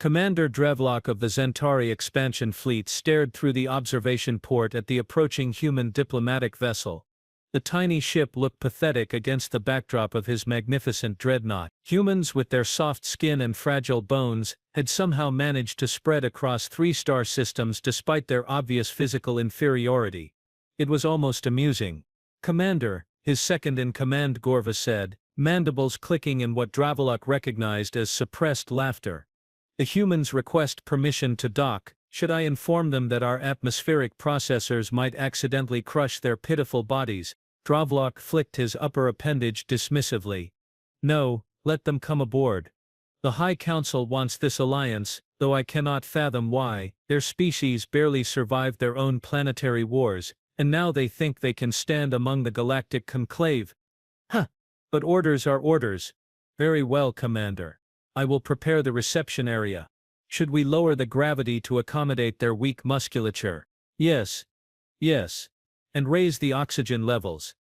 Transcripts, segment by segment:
Commander Drevlock of the Centauri expansion fleet stared through the observation port at the approaching human diplomatic vessel. The tiny ship looked pathetic against the backdrop of his magnificent dreadnought. Humans with their soft skin and fragile bones had somehow managed to spread across 3-star systems despite their obvious physical inferiority. It was almost amusing. "Commander," his second-in-command Gorva said, mandibles clicking in what Drevlock recognized as suppressed laughter. "The humans request permission to dock. Should I inform them that our atmospheric processors might accidentally crush their pitiful bodies?" Drevlock flicked his upper appendage dismissively. "No, let them come aboard. The High Council wants this alliance, though I cannot fathom why. Their species barely survived their own planetary wars, and now they think they can stand among the galactic conclave. Huh! But orders are orders." "Very well, Commander. I will prepare the reception area. Should we lower the gravity to accommodate their weak musculature?" "Yes. Yes. And raise the oxygen levels.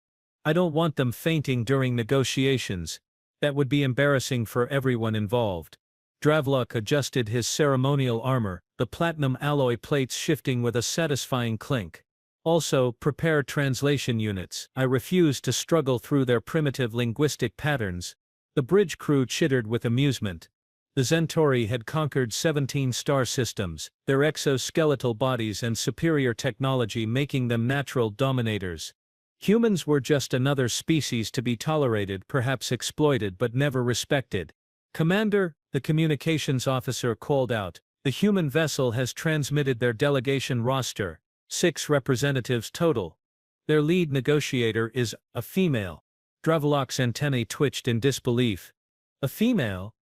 I don't want them fainting during negotiations. That would be embarrassing for everyone involved." Drevlock adjusted his ceremonial armor, the platinum alloy plates shifting with a satisfying clink. "Also, prepare translation units. I refuse to struggle through their primitive linguistic patterns." The bridge crew chittered with amusement. The Centauri had conquered 17 star systems, their exoskeletal bodies and superior technology making them natural dominators. Humans were just another species to be tolerated, perhaps exploited, but never respected. "Commander," the communications officer called out, "the human vessel has transmitted their delegation roster, 6 representatives total. Their lead negotiator is a female." Drevlock's antennae twitched in disbelief. "A female?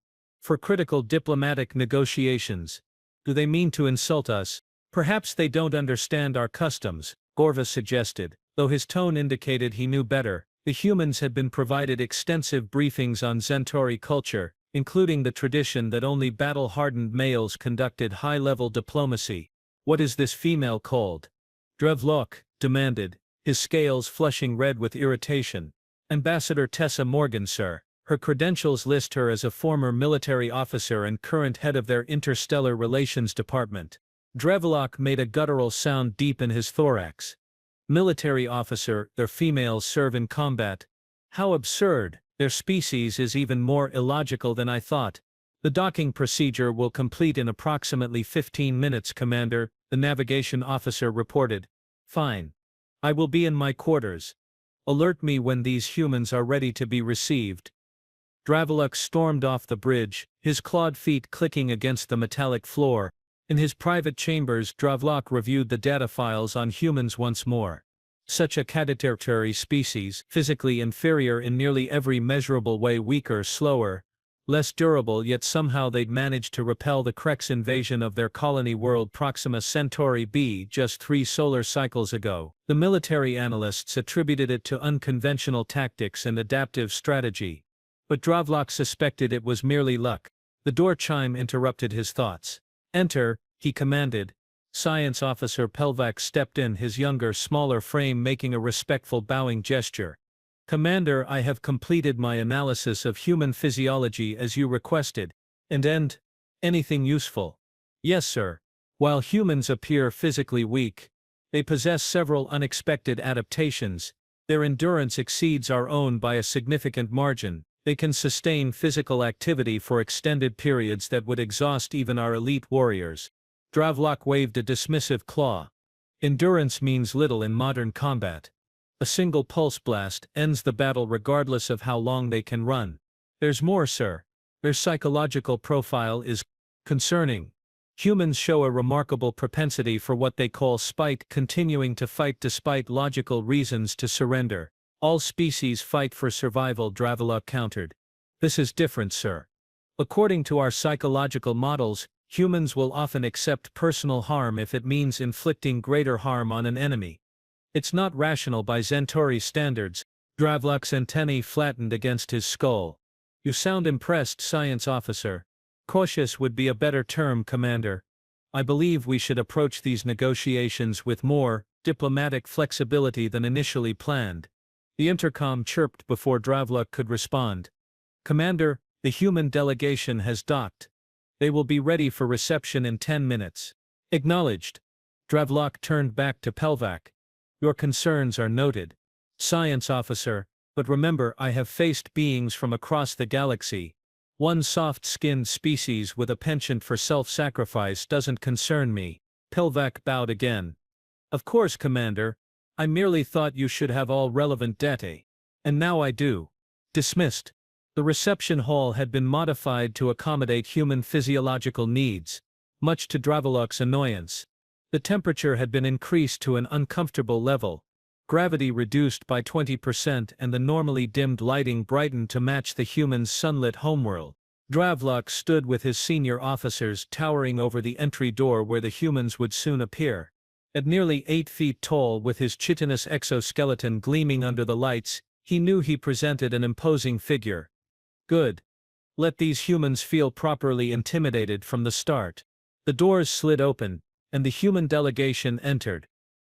For critical diplomatic negotiations? Do they mean to insult us?" "Perhaps they don't understand our customs," Gorva suggested, though his tone indicated he knew better. The humans had been provided extensive briefings on Centauri culture, including the tradition that only battle-hardened males conducted high-level diplomacy. "What is this female called?" Drevlock demanded, his scales flushing red with irritation. "Ambassador Tessa Morgan, sir. Her credentials list her as a former military officer and current head of their interstellar relations department." Drevlock made a guttural sound deep in his thorax. "Military officer, their females serve in combat. How absurd! Their species is even more illogical than I thought." "The docking procedure will complete in approximately 15 minutes, Commander," the navigation officer reported. "Fine. I will be in my quarters. Alert me when these humans are ready to be received." Drevlock stormed off the bridge, his clawed feet clicking against the metallic floor. In his private chambers, Drevlock reviewed the data files on humans once more. Such a catatary species, physically inferior in nearly every measurable way, weaker, slower, less durable, yet somehow they'd managed to repel the Krex invasion of their colony world Proxima Centauri b just 3 solar cycles ago. The military analysts attributed it to unconventional tactics and adaptive strategy. But Drevlock suspected it was merely luck. The door chime interrupted his thoughts. "Enter," he commanded. Science Officer Pelvac stepped in, his younger, smaller frame making a respectful bowing gesture. "Commander, I have completed my analysis of human physiology as you requested." And anything useful?" "Yes, sir. While humans appear physically weak, they possess several unexpected adaptations. Their endurance exceeds our own by a significant margin. They can sustain physical activity for extended periods that would exhaust even our elite warriors." Drevlock waved a dismissive claw. "Endurance means little in modern combat. A single pulse blast ends the battle regardless of how long they can run." "There's more, sir. Their psychological profile is concerning. Humans show a remarkable propensity for what they call spite, continuing to fight despite logical reasons to surrender." "All species fight for survival," Drevlock countered. "This is different, sir. According to our psychological models, humans will often accept personal harm if it means inflicting greater harm on an enemy. It's not rational by Centauri standards." Drevlock's antennae flattened against his skull. "You sound impressed, Science Officer." "Cautious would be a better term, Commander. I believe we should approach these negotiations with more diplomatic flexibility than initially planned." The intercom chirped before Drevlock could respond. "Commander, the human delegation has docked." They will be ready for reception in 10 minutes. Acknowledged. Dravlok turned back to Pelvac. Your concerns are noted, Science Officer, but remember I have faced beings from across the galaxy. One soft-skinned species with a penchant for self-sacrifice doesn't concern me. Pelvac bowed again. Of course, Commander. I merely thought you should have all relevant data. And now I do. Dismissed. The reception hall had been modified to accommodate human physiological needs, much to Dravlok's annoyance. The temperature had been increased to an uncomfortable level, gravity reduced by 20% and the normally dimmed lighting brightened to match the humans' sunlit homeworld. Dravlok stood with his senior officers towering over the entry door where the humans would soon appear. At nearly 8 feet tall with his chitinous exoskeleton gleaming under the lights, he knew he presented an imposing figure. Good. Let these humans feel properly intimidated from the start. The doors slid open, and the human delegation entered.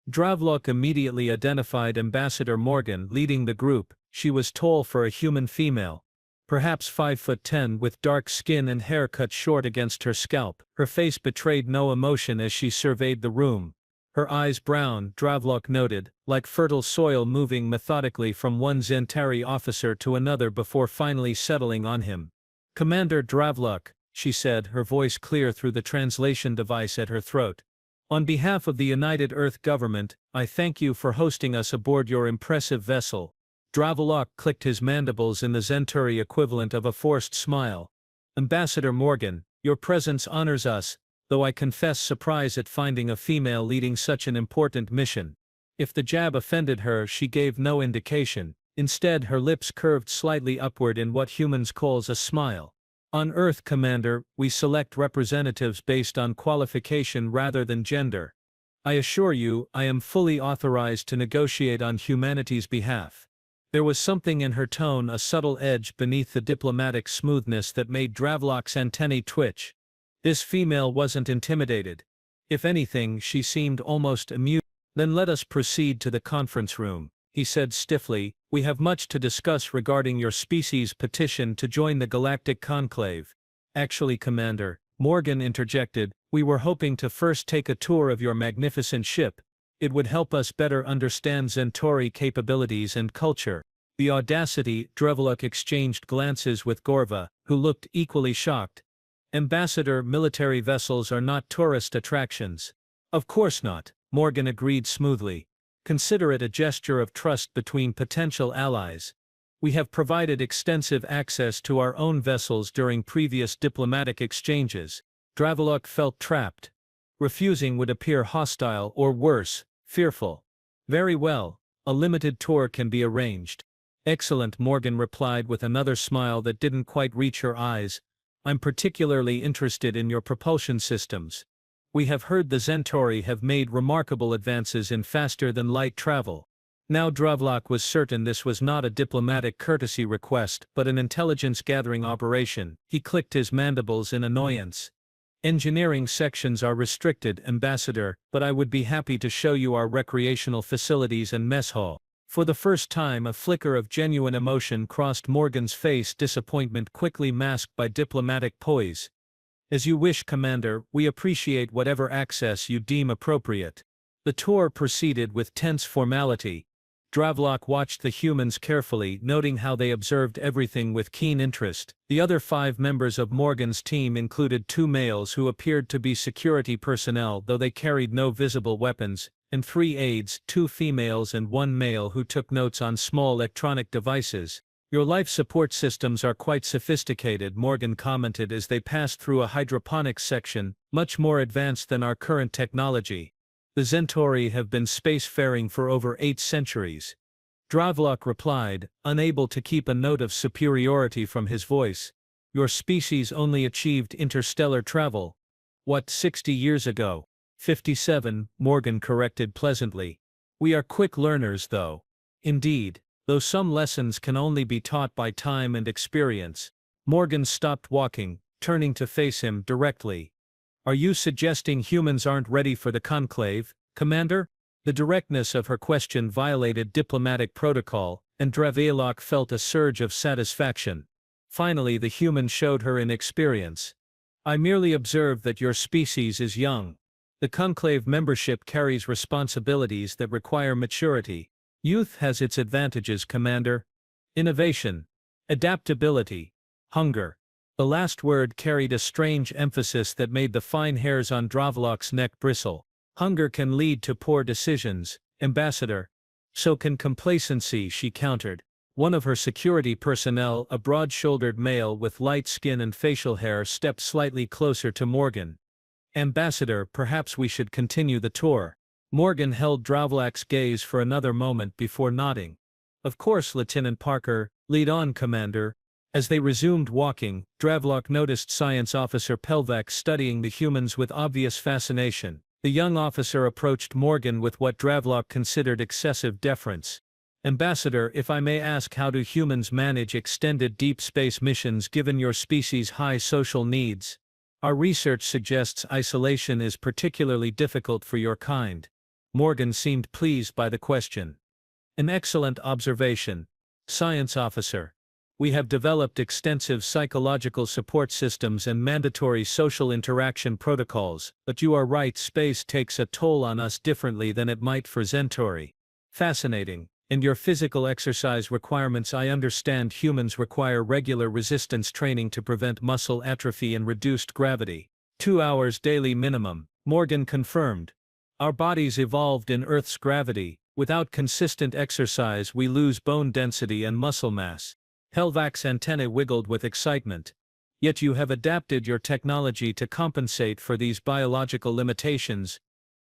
Dravlok immediately identified Ambassador Morgan leading the group. She was tall for a human female, perhaps 5'10" with dark skin and hair cut short against her scalp. Her face betrayed no emotion as she surveyed the room. Her eyes brown, Dravlok noted, like fertile soil moving methodically from one Zentari officer to another before finally settling on him. Commander Dravlok, she said, her voice clear through the translation device at her throat. On behalf of the United Earth Government, I thank you for hosting us aboard your impressive vessel. Dravlok clicked his mandibles in the Zentari equivalent of a forced smile. Ambassador Morgan, your presence honors us, though I confess surprise at finding a female leading such an important mission. If the jab offended her, she gave no indication. Instead, her lips curved slightly upward in what humans calls a smile. On Earth, Commander, we select representatives based on qualification rather than gender. I assure you, I am fully authorized to negotiate on humanity's behalf. There was something in her tone, a subtle edge beneath the diplomatic smoothness that made Dravlok's antennae twitch. This female wasn't intimidated. If anything, she seemed almost amused. Then let us proceed to the conference room, he said stiffly. We have much to discuss regarding your species' petition to join the Galactic Conclave. Actually, Commander, Morgan interjected, we were hoping to first take a tour of your magnificent ship. It would help us better understand Centauri capabilities and culture. The audacity. Dravlok exchanged glances with Gorva, who looked equally shocked. Ambassador, military vessels are not tourist attractions. Of course not, Morgan agreed smoothly. Consider it a gesture of trust between potential allies. We have provided extensive access to our own vessels during previous diplomatic exchanges. Dravlok felt trapped. Refusing would appear hostile or worse, fearful. Very well, a limited tour can be arranged. Excellent, Morgan replied with another smile that didn't quite reach her eyes. I'm particularly interested in your propulsion systems. We have heard the Centauri have made remarkable advances in faster-than-light travel. Now Dravlok was certain this was not a diplomatic courtesy request but an intelligence-gathering operation. He clicked his mandibles in annoyance. Engineering sections are restricted, Ambassador, but I would be happy to show you our recreational facilities and mess hall. For the first time, a flicker of genuine emotion crossed Morgan's face, disappointment quickly masked by diplomatic poise. As you wish, Commander, we appreciate whatever access you deem appropriate. The tour proceeded with tense formality. Dravlok watched the humans carefully, noting how they observed everything with keen interest. The other 5 members of Morgan's team included 2 males who appeared to be security personnel, though they carried no visible weapons, and 3 aides, 2 females and 1 male who took notes on small electronic devices. Your life support systems are quite sophisticated, Morgan commented as they passed through a hydroponics section, much more advanced than our current technology. The Centauri have been spacefaring for over 8 centuries. Dravlok replied, unable to keep a note of superiority from his voice. Your species only achieved interstellar travel. What, 60 years ago? 57, Morgan corrected pleasantly. We are quick learners, though. Indeed. Though some lessons can only be taught by time and experience. Morgan stopped walking, turning to face him directly. Are you suggesting humans aren't ready for the conclave, Commander? The directness of her question violated diplomatic protocol, and Dravlok felt a surge of satisfaction. Finally, the human showed her inexperience. I merely observe that your species is young. The conclave membership carries responsibilities that require maturity. Youth has its advantages, Commander. Innovation, adaptability, hunger. The last word carried a strange emphasis that made the fine hairs on Dravlok's neck bristle. Hunger can lead to poor decisions, Ambassador. So can complacency, she countered. One of her security personnel, a broad-shouldered male with light skin and facial hair, stepped slightly closer to Morgan. Ambassador, perhaps we should continue the tour. Morgan held Dravlok's gaze for another moment before nodding. Of course, Lieutenant Parker, lead on, Commander. As they resumed walking, Dravlok noticed Science Officer Pelvac studying the humans with obvious fascination. The young officer approached Morgan with what Dravlok considered excessive deference. Ambassador, if I may ask, how do humans manage extended deep space missions given your species' high social needs? Our research suggests isolation is particularly difficult for your kind. Morgan seemed pleased by the question. An excellent observation, Science Officer. We have developed extensive psychological support systems and mandatory social interaction protocols, but you are right, space takes a toll on us differently than it might for Centauri. Fascinating. And your physical exercise requirements? I understand humans require regular resistance training to prevent muscle atrophy and reduced gravity. 2 hours daily minimum, Morgan confirmed. Our bodies evolved in Earth's gravity. Without consistent exercise we lose bone density and muscle mass. Pelvac's antennae wiggled with excitement. Yet you have adapted your technology to compensate for these biological limitations.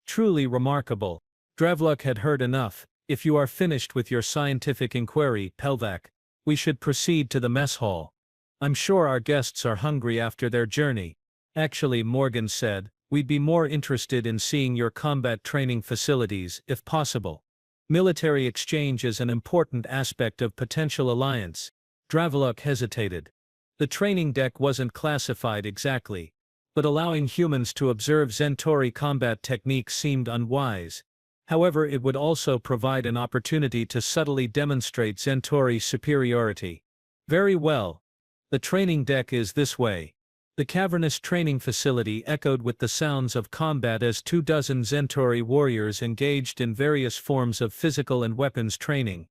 Truly remarkable. Dravlok had heard enough. If you are finished with your scientific inquiry, Pelvac, we should proceed to the mess hall. I'm sure our guests are hungry after their journey. Actually, Morgan said, we'd be more interested in seeing your combat training facilities, if possible. Military exchange is an important aspect of potential alliance. Dravlok hesitated. The training deck wasn't classified exactly, but allowing humans to observe Centauri combat techniques seemed unwise. However, it would also provide an opportunity to subtly demonstrate Centauri superiority. Very well. The training deck is this way. The cavernous training facility echoed with the sounds of combat as 24 Centauri warriors engaged in various forms of physical and weapons training.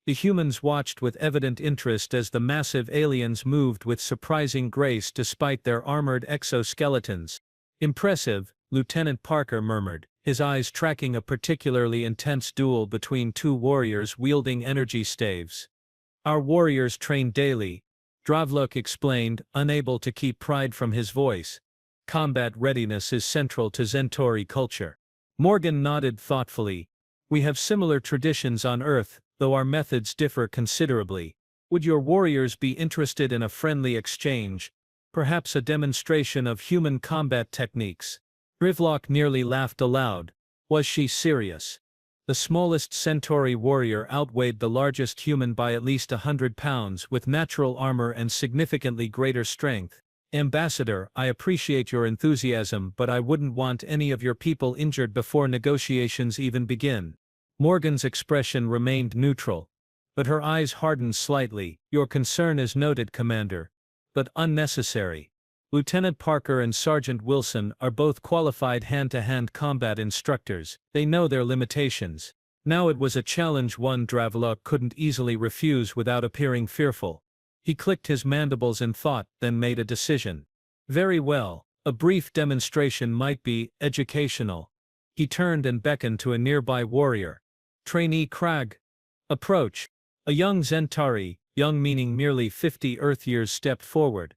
The humans watched with evident interest as the massive aliens moved with surprising grace despite their armored exoskeletons. Impressive, Lieutenant Parker murmured, his eyes tracking a particularly intense duel between two warriors wielding energy staves. Our warriors train daily, Dravlok explained, unable to keep pride from his voice. Combat readiness is central to Centauri culture. Morgan nodded thoughtfully. We have similar traditions on Earth, though our methods differ considerably. Would your warriors be interested in a friendly exchange? Perhaps a demonstration of human combat techniques? Dravlok nearly laughed aloud. Was she serious? The smallest Centauri warrior outweighed the largest human by at least 100 pounds with natural armor and significantly greater strength. Ambassador, I appreciate your enthusiasm, but I wouldn't want any of your people injured before negotiations even begin. Morgan's expression remained neutral, but her eyes hardened slightly. Your concern is noted, Commander, but unnecessary. Lieutenant Parker and Sergeant Wilson are both qualified hand-to-hand combat instructors. They know their limitations. Now it was a challenge one Dravlok couldn't easily refuse without appearing fearful. He clicked his mandibles in thought, then made a decision. Very well, a brief demonstration might be educational. He turned and beckoned to a nearby warrior. Trainee Crag. Approach. A young Centauri, young meaning merely 50 Earth years, stepped forward.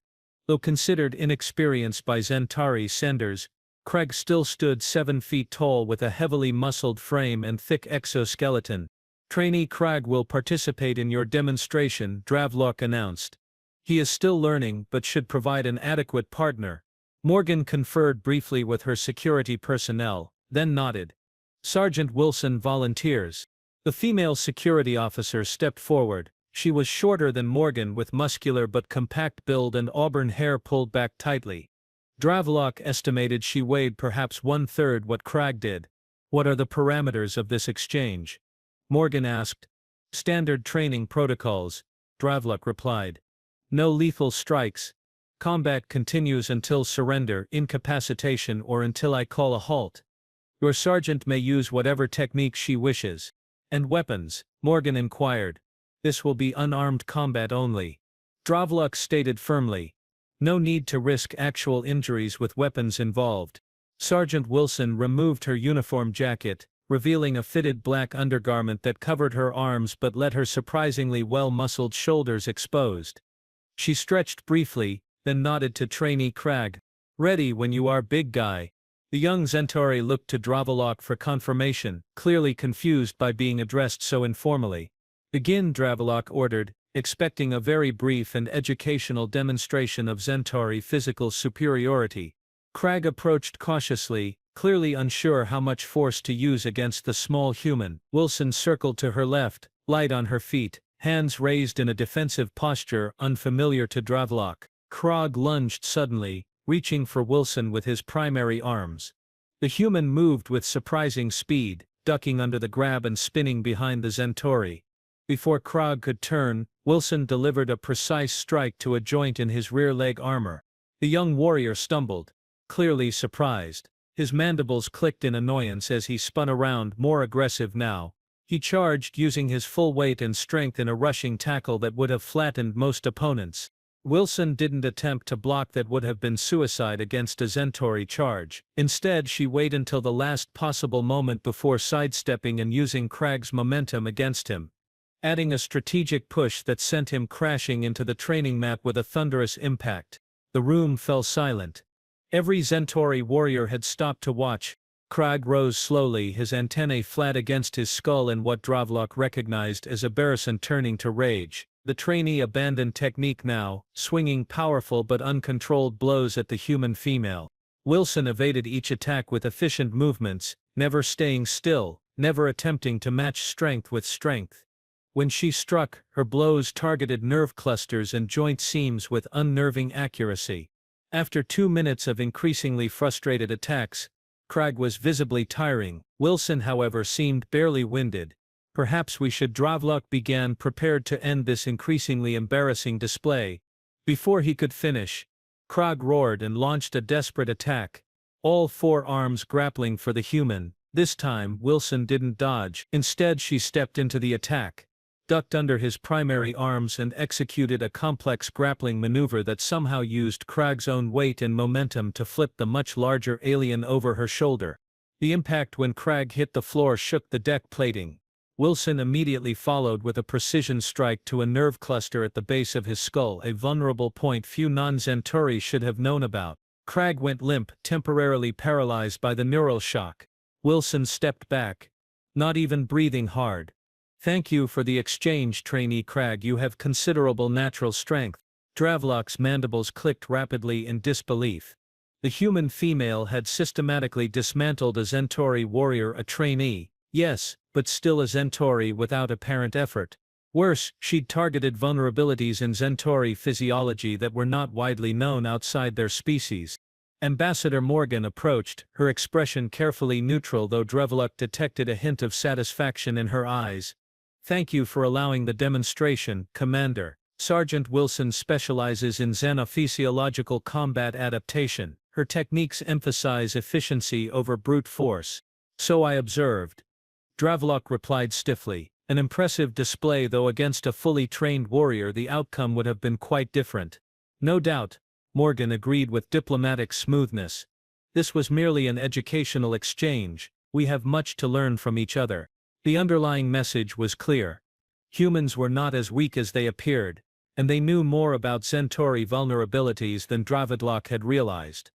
Though considered inexperienced by Centauri senders, Craig still stood 7 feet tall with a heavily muscled frame and thick exoskeleton. Trainee Craig will participate in your demonstration, Dravlok announced. He is still learning but should provide an adequate partner. Morgan conferred briefly with her security personnel, then nodded. Sergeant Wilson volunteers. The female security officer stepped forward. She was shorter than Morgan with muscular but compact build and auburn hair pulled back tightly. Dravlok estimated she weighed perhaps 1/3 what Crag did. What are the parameters of this exchange? Morgan asked. Standard training protocols, Dravlok replied. No lethal strikes. Combat continues until surrender, incapacitation, or until I call a halt. Your sergeant may use whatever technique she wishes. And weapons? Morgan inquired. This will be unarmed combat only. Dravluk stated firmly. No need to risk actual injuries with weapons involved. Sergeant Wilson removed her uniform jacket, revealing a fitted black undergarment that covered her arms but let her surprisingly well-muscled shoulders exposed. She stretched briefly, then nodded to trainee Crag. Ready when you are, big guy. The young Centauri looked to Dravlok for confirmation, clearly confused by being addressed so informally. Begin, Dravlok ordered, expecting a very brief and educational demonstration of Centauri physical superiority. Crag approached cautiously, clearly unsure how much force to use against the small human. Wilson circled to her left, light on her feet, hands raised in a defensive posture unfamiliar to Dravlok. Krog lunged suddenly, reaching for Wilson with his primary arms. The human moved with surprising speed, ducking under the grab and spinning behind the Centauri. Before Krog could turn, Wilson delivered a precise strike to a joint in his rear leg armor. The young warrior stumbled, clearly surprised. His mandibles clicked in annoyance as he spun around, more aggressive now. He charged using his full weight and strength in a rushing tackle that would have flattened most opponents. Wilson didn't attempt to block, that would have been suicide against a Centauri charge. Instead, she waited until the last possible moment before sidestepping and using Crag's momentum against him, adding a strategic push that sent him crashing into the training mat with a thunderous impact. The room fell silent. Every Centauri warrior had stopped to watch. Crag rose slowly, his antennae flat against his skull in what Dravlok recognized as embarrassment turning to rage. The trainee abandoned technique now, swinging powerful but uncontrolled blows at the human female. Wilson evaded each attack with efficient movements, never staying still, never attempting to match strength with strength. When she struck, her blows targeted nerve clusters and joint seams with unnerving accuracy. After 2 minutes of increasingly frustrated attacks, Crag was visibly tiring. Wilson, however, seemed barely winded. Perhaps we should. Dravlok began, prepared to end this increasingly embarrassing display. Before he could finish, Krog roared and launched a desperate attack, all 4 arms grappling for the human. This time, Wilson didn't dodge. Instead, she stepped into the attack, ducked under his primary arms and executed a complex grappling maneuver that somehow used Krag's own weight and momentum to flip the much larger alien over her shoulder. The impact when Krag hit the floor shook the deck plating. Wilson immediately followed with a precision strike to a nerve cluster at the base of his skull, a vulnerable point few non-Centauri should have known about. Krag went limp, temporarily paralyzed by the neural shock. Wilson stepped back, not even breathing hard. Thank you for the exchange, trainee Krag. You have considerable natural strength. Dravlok's mandibles clicked rapidly in disbelief. The human female had systematically dismantled a Centauri warrior, a trainee. Yes, but still a Centauri without apparent effort. Worse, she'd targeted vulnerabilities in Centauri physiology that were not widely known outside their species. Ambassador Morgan approached, her expression carefully neutral, though Dravlok detected a hint of satisfaction in her eyes. Thank you for allowing the demonstration, Commander. Sergeant Wilson specializes in xenophysiological combat adaptation. Her techniques emphasize efficiency over brute force. So I observed. Dravlok replied stiffly. An impressive display, though against a fully trained warrior the outcome would have been quite different. No doubt, Morgan agreed with diplomatic smoothness. This was merely an educational exchange. We have much to learn from each other. The underlying message was clear. Humans were not as weak as they appeared, and they knew more about Centauri vulnerabilities than Dravlok had realized.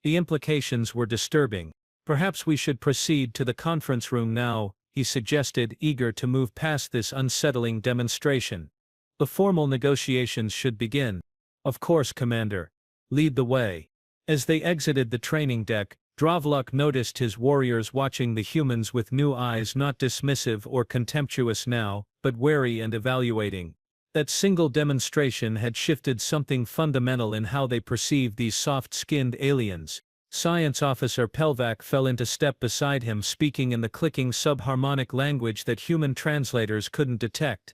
The implications were disturbing. Perhaps we should proceed to the conference room now, he suggested, eager to move past this unsettling demonstration. The formal negotiations should begin. Of course, Commander. Lead the way. As they exited the training deck, Dravlok noticed his warriors watching the humans with new eyes, not dismissive or contemptuous now, but wary and evaluating. That single demonstration had shifted something fundamental in how they perceived these soft-skinned aliens. Science Officer Pelvac fell into step beside him, speaking in the clicking subharmonic language that human translators couldn't detect.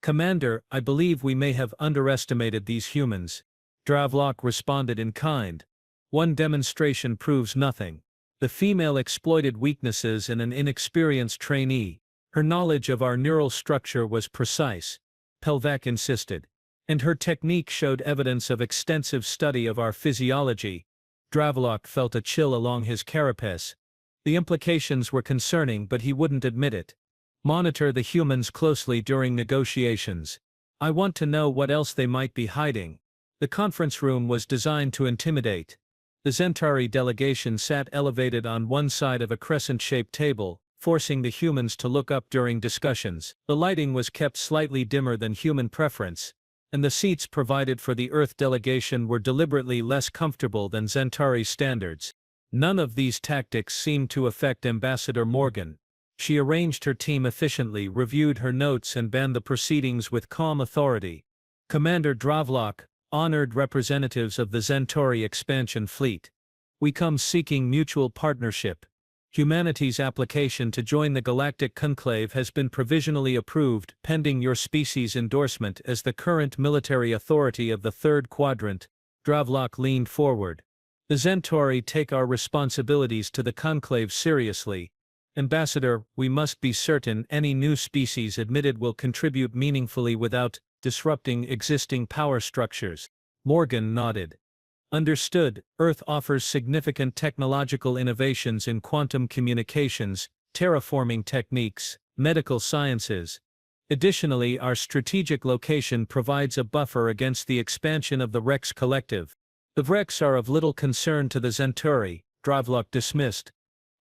Commander, I believe we may have underestimated these humans. Dravlok responded in kind. One demonstration proves nothing. The female exploited weaknesses in an inexperienced trainee. Her knowledge of our neural structure was precise, Pelvac insisted. And her technique showed evidence of extensive study of our physiology. Dravlok felt a chill along his carapace. The implications were concerning, but he wouldn't admit it. Monitor the humans closely during negotiations. I want to know what else they might be hiding. The conference room was designed to intimidate. The Centauri delegation sat elevated on one side of a crescent-shaped table, forcing the humans to look up during discussions. The lighting was kept slightly dimmer than human preference, and the seats provided for the Earth delegation were deliberately less comfortable than Centauri standards. None of these tactics seemed to affect Ambassador Morgan. She arranged her team efficiently, reviewed her notes, and banned the proceedings with calm authority. Commander Dravlok, honored representatives of the Centauri expansion fleet. We come seeking mutual partnership. Humanity's application to join the Galactic Conclave has been provisionally approved, pending your species' endorsement as the current military authority of the Third Quadrant. Dravlok leaned forward. The Centauri take our responsibilities to the Conclave seriously. Ambassador, we must be certain any new species admitted will contribute meaningfully without disrupting existing power structures. Morgan nodded. Understood. Earth offers significant technological innovations in quantum communications, terraforming techniques, medical sciences. Additionally, our strategic location provides a buffer against the expansion of the Rex Collective. The Rex are of little concern to the Centauri, Dravlok dismissed.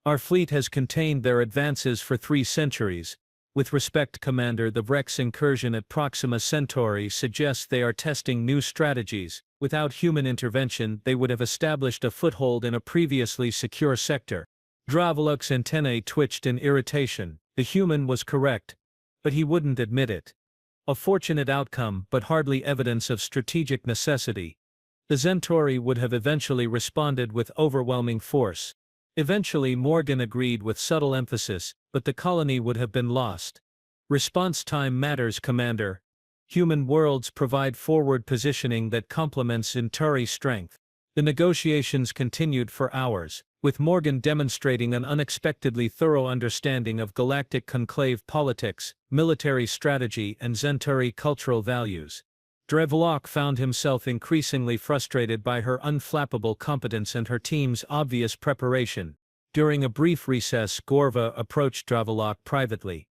Our fleet has contained their advances for 3 centuries. With respect, Commander, the Rex incursion at Proxima Centauri suggests they are testing new strategies. Without human intervention, they would have established a foothold in a previously secure sector. Dravlok's antennae twitched in irritation. The human was correct, but he wouldn't admit it. A fortunate outcome, but hardly evidence of strategic necessity. The Centauri would have eventually responded with overwhelming force. Eventually, Morgan agreed with subtle emphasis, but the colony would have been lost. Response time matters, Commander. Human worlds provide forward positioning that complements Centauri's strength. The negotiations continued for hours, with Morgan demonstrating an unexpectedly thorough understanding of Galactic Conclave politics, military strategy, and Centauri cultural values. Dravlok found himself increasingly frustrated by her unflappable competence and her team's obvious preparation. During a brief recess, Gorva approached Dravlok privately.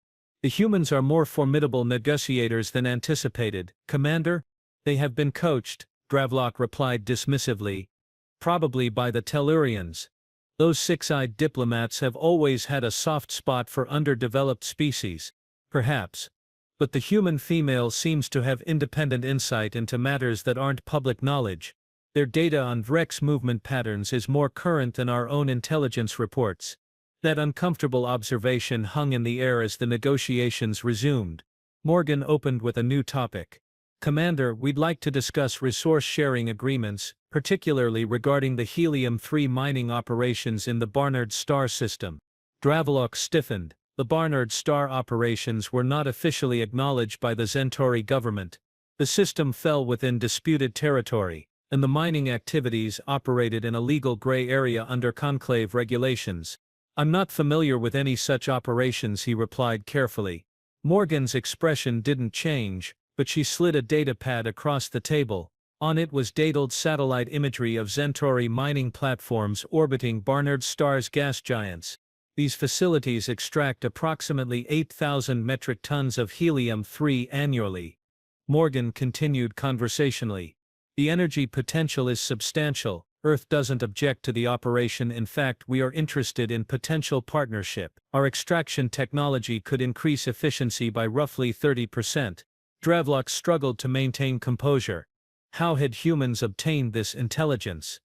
The humans are more formidable negotiators than anticipated, Commander. They have been coached, Dravlok replied dismissively. Probably by the Tellurians. Those six-eyed diplomats have always had a soft spot for underdeveloped species. Perhaps. But the human female seems to have independent insight into matters that aren't public knowledge. Their data on Rex movement patterns is more current than our own intelligence reports. That uncomfortable observation hung in the air as the negotiations resumed. Morgan opened with a new topic. Commander, we'd like to discuss resource-sharing agreements, particularly regarding the helium-3 mining operations in the Barnard Star system. Dravlok stiffened. The Barnard Star operations were not officially acknowledged by the Centauri government. The system fell within disputed territory, and the mining activities operated in a legal gray area under conclave regulations. I'm not familiar with any such operations, he replied carefully. Morgan's expression didn't change, but she slid a datapad across the table. On it was dated satellite imagery of Centauri mining platforms orbiting Barnard Star's gas giants. These facilities extract approximately 8,000 metric tons of helium-3 annually. Morgan continued conversationally. The energy potential is substantial. Earth doesn't object to the operation. In fact, we are interested in potential partnership. Our extraction technology could increase efficiency by roughly 30%. Dravlok struggled to maintain composure. How had humans obtained this intelligence?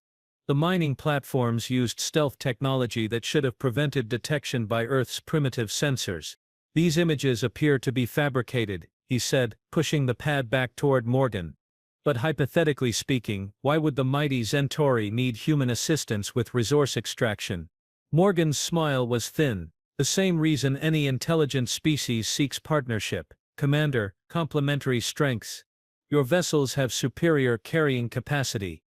The mining platforms used stealth technology that should have prevented detection by Earth's primitive sensors. These images appear to be fabricated, he said, pushing the pad back toward Morgan. But hypothetically speaking, why would the mighty Centauri need human assistance with resource extraction? Morgan's smile was thin. The same reason any intelligent species seeks partnership. Commander, complementary strengths. Your vessels have superior carrying capacity.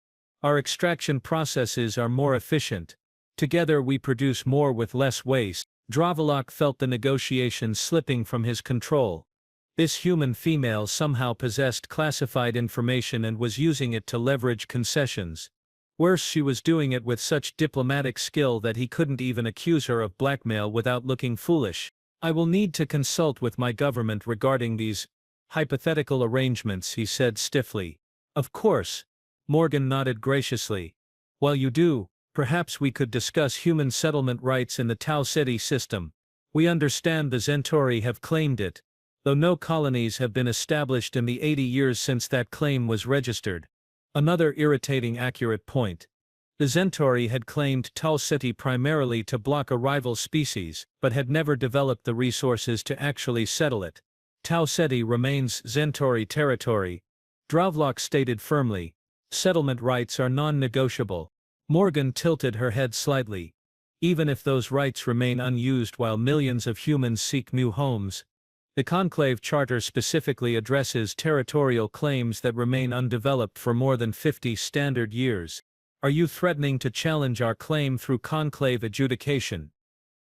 Our extraction processes are more efficient. Together we produce more with less waste. Dravalok felt the negotiation slipping from his control. This human female somehow possessed classified information and was using it to leverage concessions. Worse, she was doing it with such diplomatic skill that he couldn't even accuse her of blackmail without looking foolish. I will need to consult with my government regarding these hypothetical arrangements, he said stiffly. Of course. Morgan nodded graciously. While you do, perhaps we could discuss human settlement rights in the Tau Ceti system. We understand the Centauri have claimed it, though no colonies have been established in the 80 years since that claim was registered. Another irritating accurate point. The Centauri had claimed Tau Ceti primarily to block a rival species, but had never developed the resources to actually settle it. Tau Ceti remains Centauri territory, Dravalok stated firmly. Settlement rights are non-negotiable. Morgan tilted her head slightly. Even if those rights remain unused while millions of humans seek new homes, the Conclave Charter specifically addresses territorial claims that remain undeveloped for more than 50 standard years. Are you threatening to challenge our claim through Conclave adjudication?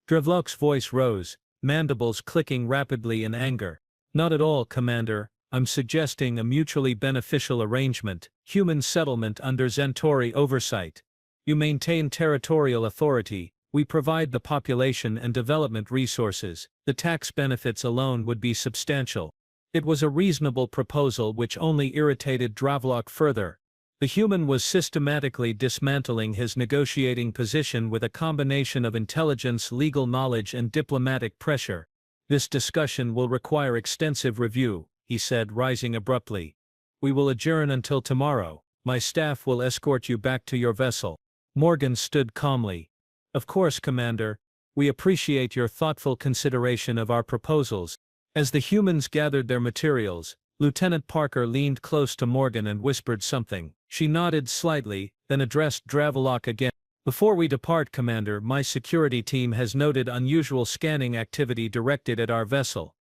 Dravalok's voice rose, mandibles clicking rapidly in anger. Not at all, Commander. I'm suggesting a mutually beneficial arrangement, human settlement under Centauri oversight. You maintain territorial authority, we provide the population and development resources. The tax benefits alone would be substantial. It was a reasonable proposal which only irritated Dravalok further. The human was systematically dismantling his negotiating position with a combination of intelligence, legal knowledge, and diplomatic pressure. This discussion will require extensive review, he said, rising abruptly. We will adjourn until tomorrow. My staff will escort you back to your vessel. Morgan stood calmly. Of course, Commander. We appreciate your thoughtful consideration of our proposals. As the humans gathered their materials, Lieutenant Parker leaned close to Morgan and whispered something. She nodded slightly, then addressed Dravalok again. Before we depart, Commander, my security team has noted unusual scanning activity directed at our vessel.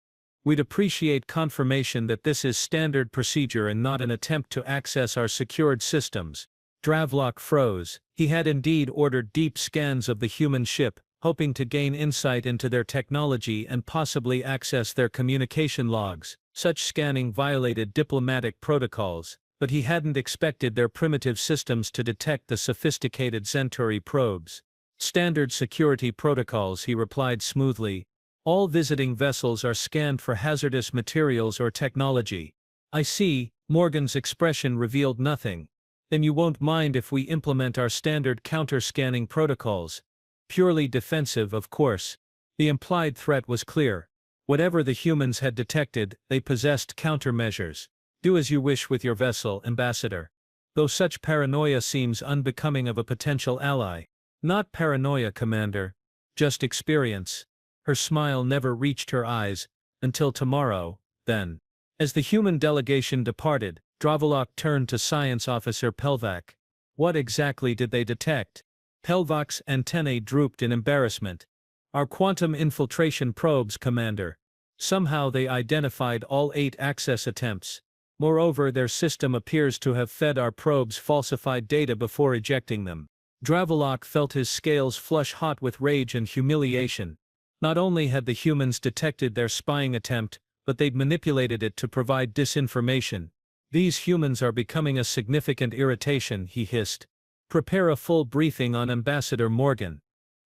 We'd appreciate confirmation that this is standard procedure and not an attempt to access our secured systems. Dravalok froze. He had indeed ordered deep scans of the human ship, hoping to gain insight into their technology and possibly access their communication logs. Such scanning violated diplomatic protocols, but he hadn't expected their primitive systems to detect the sophisticated Centauri probes. Standard security protocols, he replied smoothly. All visiting vessels are scanned for hazardous materials or technology. I see. Morgan's expression revealed nothing. Then you won't mind if we implement our standard counter-scanning protocols. Purely defensive, of course. The implied threat was clear. Whatever the humans had detected, they possessed countermeasures. Do as you wish with your vessel, Ambassador. Though such paranoia seems unbecoming of a potential ally. Not paranoia, Commander. Just experience. Her smile never reached her eyes. Until tomorrow, then. As the human delegation departed, Dravalok turned to Science Officer Pelvac. What exactly did they detect? Pelvac's antennae drooped in embarrassment. Our quantum infiltration probes, Commander. Somehow they identified all 8 access attempts. Moreover, their system appears to have fed our probes falsified data before ejecting them. Dravalok felt his scales flush hot with rage and humiliation. Not only had the humans detected their spying attempt, but they'd manipulated it to provide disinformation. These humans are becoming a significant irritation, he hissed. Prepare a full briefing on Ambassador Morgan.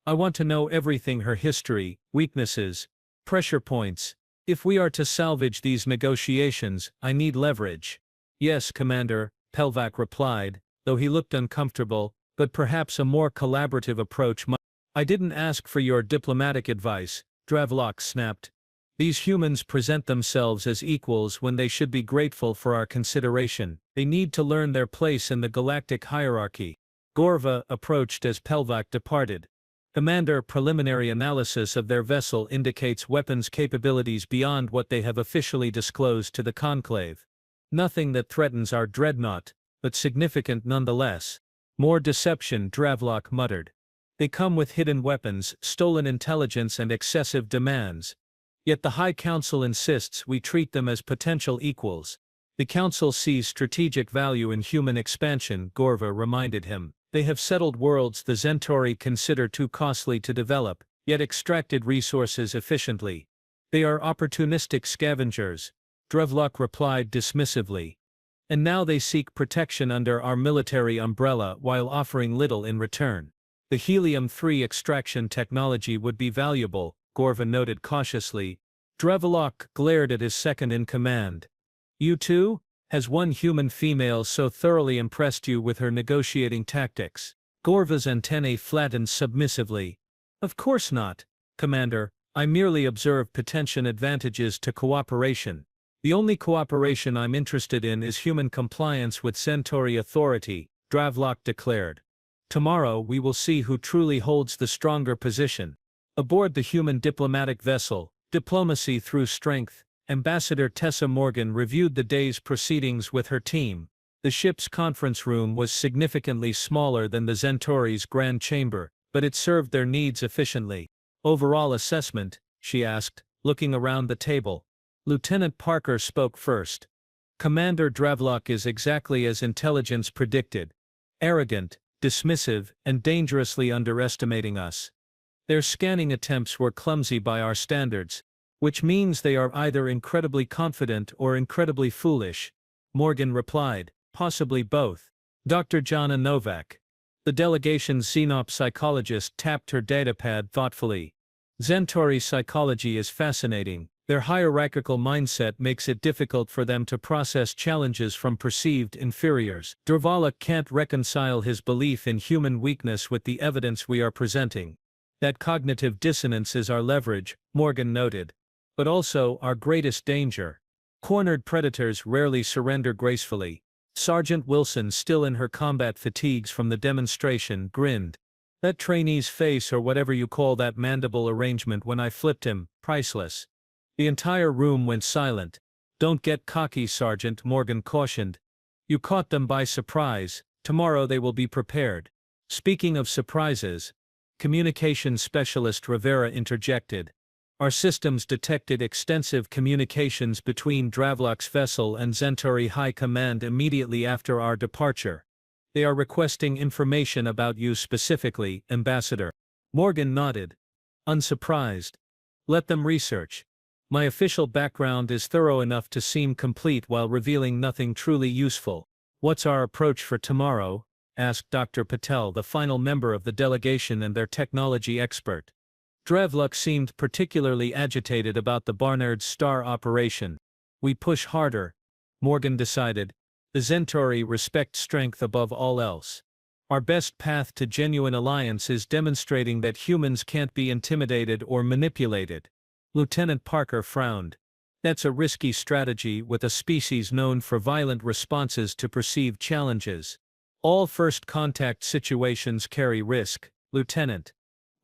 I want to know everything: her history, weaknesses, pressure points. If we are to salvage these negotiations, I need leverage. Yes, Commander, Pelvac replied, though he looked uncomfortable, but perhaps a more collaborative approach might. I didn't ask for your diplomatic advice, Dravalok snapped. These humans present themselves as equals when they should be grateful for our consideration. They need to learn their place in the galactic hierarchy. Gorva approached as Pelvac departed. Commander, preliminary analysis of their vessel indicates weapons capabilities beyond what they have officially disclosed to the Conclave. Nothing that threatens our dreadnought, but significant nonetheless. More deception, Dravalok muttered. They come with hidden weapons, stolen intelligence, and excessive demands. Yet the High Council insists we treat them as potential equals. The Council sees strategic value in human expansion, Gorva reminded him. They have settled worlds the Centauri consider too costly to develop, yet extracted resources efficiently. They are opportunistic scavengers, Drevlok replied dismissively. And now they seek protection under our military umbrella while offering little in return. The helium-3 extraction technology would be valuable, Gorva noted cautiously. Drevlok glared at his second-in-command. You too? Has one human female so thoroughly impressed you with her negotiating tactics? Gorva's antennae flattened submissively. Of course not, Commander. I merely observe potential advantages to cooperation. The only cooperation I'm interested in is human compliance with Centauri authority, Drevlok declared. Tomorrow we will see who truly holds the stronger position. Aboard the human diplomatic vessel, Diplomacy Through Strength, Ambassador Tessa Morgan reviewed the day's proceedings with her team. The ship's conference room was significantly smaller than the Centauri's grand chamber, but it served their needs efficiently. Overall assessment, she asked, looking around the table. Lieutenant Parker spoke first. Commander Drevlok is exactly as intelligence predicted. Arrogant, dismissive, and dangerously underestimating us. Their scanning attempts were clumsy by our standards, which means they are either incredibly confident or incredibly foolish, Morgan replied, possibly both. Dr. Jana Novak. The delegation's xenop psychologist tapped her datapad thoughtfully. Centauri psychology is fascinating. Their hierarchical mindset makes it difficult for them to process challenges from perceived inferiors. Drevlok can't reconcile his belief in human weakness with the evidence we are presenting. That cognitive dissonance is our leverage, Morgan noted. But also our greatest danger. Cornered predators rarely surrender gracefully. Sergeant Wilson, still in her combat fatigues from the demonstration, grinned. That trainee's face, or whatever you call that mandible arrangement when I flipped him, priceless. The entire room went silent. Don't get cocky, Sergeant, Morgan cautioned. You caught them by surprise. Tomorrow they will be prepared. Speaking of surprises, Communications Specialist Rivera interjected. Our systems detected extensive communications between Drevlok's vessel and Centauri High Command immediately after our departure. They are requesting information about you specifically, Ambassador. Morgan nodded. Unsurprised. Let them research. My official background is thorough enough to seem complete while revealing nothing truly useful. What's our approach for tomorrow? Asked Dr. Patel, the final member of the delegation and their technology expert. Drevlok seemed particularly agitated about the Barnard's Star operation. We push harder, Morgan decided. The Centauri respect strength above all else. Our best path to genuine alliance is demonstrating that humans can't be intimidated or manipulated. Lieutenant Parker frowned. That's a risky strategy with a species known for violent responses to perceived challenges. All first contact situations carry risk, Lieutenant.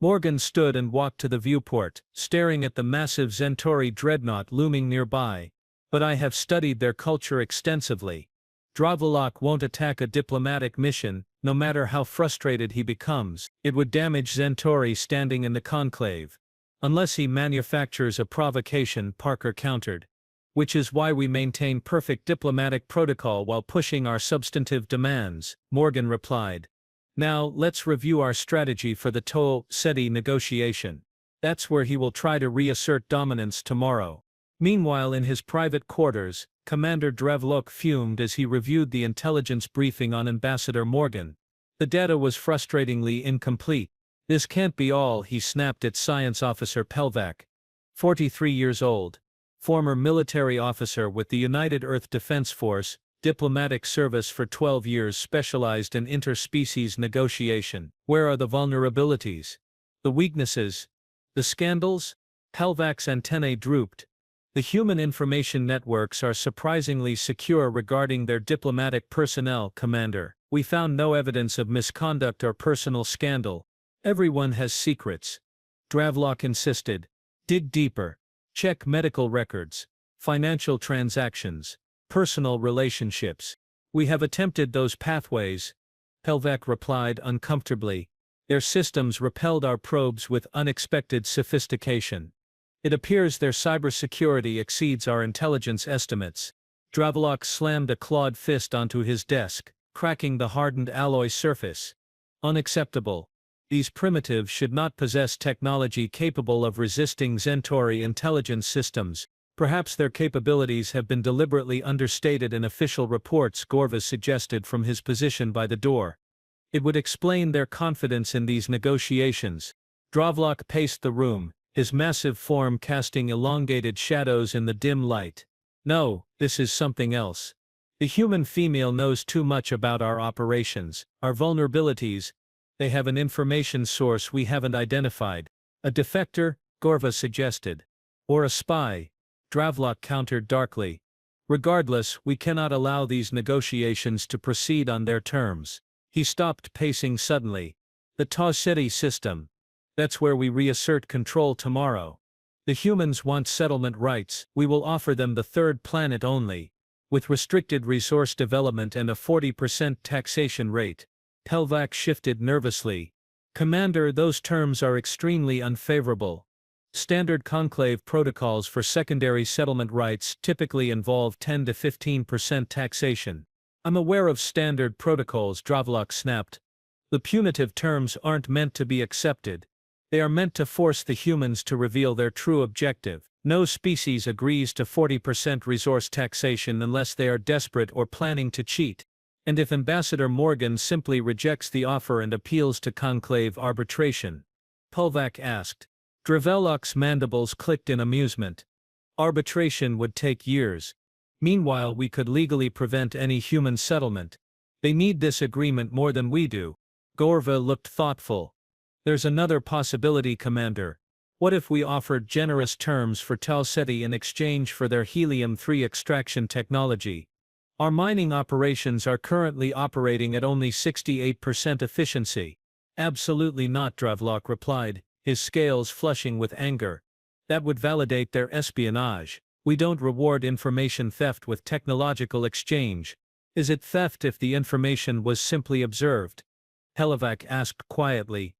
Morgan stood and walked to the viewport, staring at the massive Centauri dreadnought looming nearby. But I have studied their culture extensively. Drevlok won't attack a diplomatic mission, no matter how frustrated he becomes. It would damage Centauri standing in the conclave. Unless he manufactures a provocation, Parker countered. Which is why we maintain perfect diplomatic protocol while pushing our substantive demands, Morgan replied. Now, let's review our strategy for the Toh-Seti negotiation. That's where he will try to reassert dominance tomorrow. Meanwhile, in his private quarters, Commander Drevlok fumed as he reviewed the intelligence briefing on Ambassador Morgan. The data was frustratingly incomplete. This can't be all, he snapped at Science Officer Pelvac. 43 years old. Former military officer with the United Earth Defense Force, diplomatic service for 12 years, specialized in interspecies negotiation. Where are the vulnerabilities? The weaknesses? The scandals? Pelvac's antennae drooped. The human information networks are surprisingly secure regarding their diplomatic personnel, Commander. We found no evidence of misconduct or personal scandal. Everyone has secrets. Drevlok insisted. Dig deeper. Check medical records, financial transactions, personal relationships. We have attempted those pathways, Pelvac replied uncomfortably. Their systems repelled our probes with unexpected sophistication. It appears their cybersecurity exceeds our intelligence estimates. Dravlok slammed a clawed fist onto his desk, cracking the hardened alloy surface. Unacceptable. These primitives should not possess technology capable of resisting Centauri intelligence systems. Perhaps their capabilities have been deliberately understated in official reports, Gorvas suggested from his position by the door. It would explain their confidence in these negotiations. Dravlok paced the room, his massive form casting elongated shadows in the dim light. No, this is something else. The human female knows too much about our operations, our vulnerabilities. They have an information source we haven't identified. A defector, Gorva suggested. Or a spy, Dravlok countered darkly. Regardless, we cannot allow these negotiations to proceed on their terms. He stopped pacing suddenly. The Tau Ceti system. That's where we reassert control tomorrow. The humans want settlement rights. We will offer them the third planet only, with restricted resource development and a 40% taxation rate. Pelvac shifted nervously. Commander, those terms are extremely unfavorable. Standard conclave protocols for secondary settlement rights typically involve 10 to 15% taxation. I'm aware of standard protocols, Dravlok snapped. The punitive terms aren't meant to be accepted. They are meant to force the humans to reveal their true objective. No species agrees to 40% resource taxation unless they are desperate or planning to cheat. And if Ambassador Morgan simply rejects the offer and appeals to conclave arbitration? Pelvac asked. Dravlok's mandibles clicked in amusement. Arbitration would take years. Meanwhile, we could legally prevent any human settlement. They need this agreement more than we do. Gorva looked thoughtful. There's another possibility, Commander. What if we offered generous terms for Tau Ceti in exchange for their helium-3 extraction technology? Our mining operations are currently operating at only 68% efficiency. Absolutely not, Dravlok replied, his scales flushing with anger. That would validate their espionage. We don't reward information theft with technological exchange. Is it theft if the information was simply observed? Pelvac asked quietly.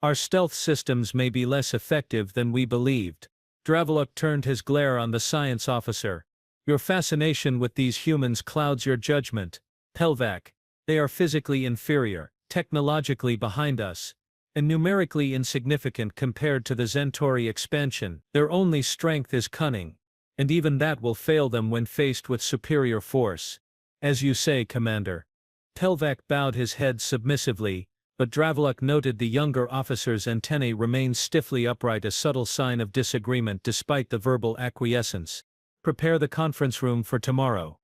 Our stealth systems may be less effective than we believed. Dravlok turned his glare on the science officer. Your fascination with these humans clouds your judgment. Pelvac. They are physically inferior, technologically behind us, and numerically insignificant compared to the Centauri expansion. Their only strength is cunning, and even that will fail them when faced with superior force. As you say, Commander. Pelvac bowed his head submissively, but Dravlok noted the younger officer's antennae remained stiffly upright, a subtle sign of disagreement despite the verbal acquiescence. Prepare the conference room for tomorrow.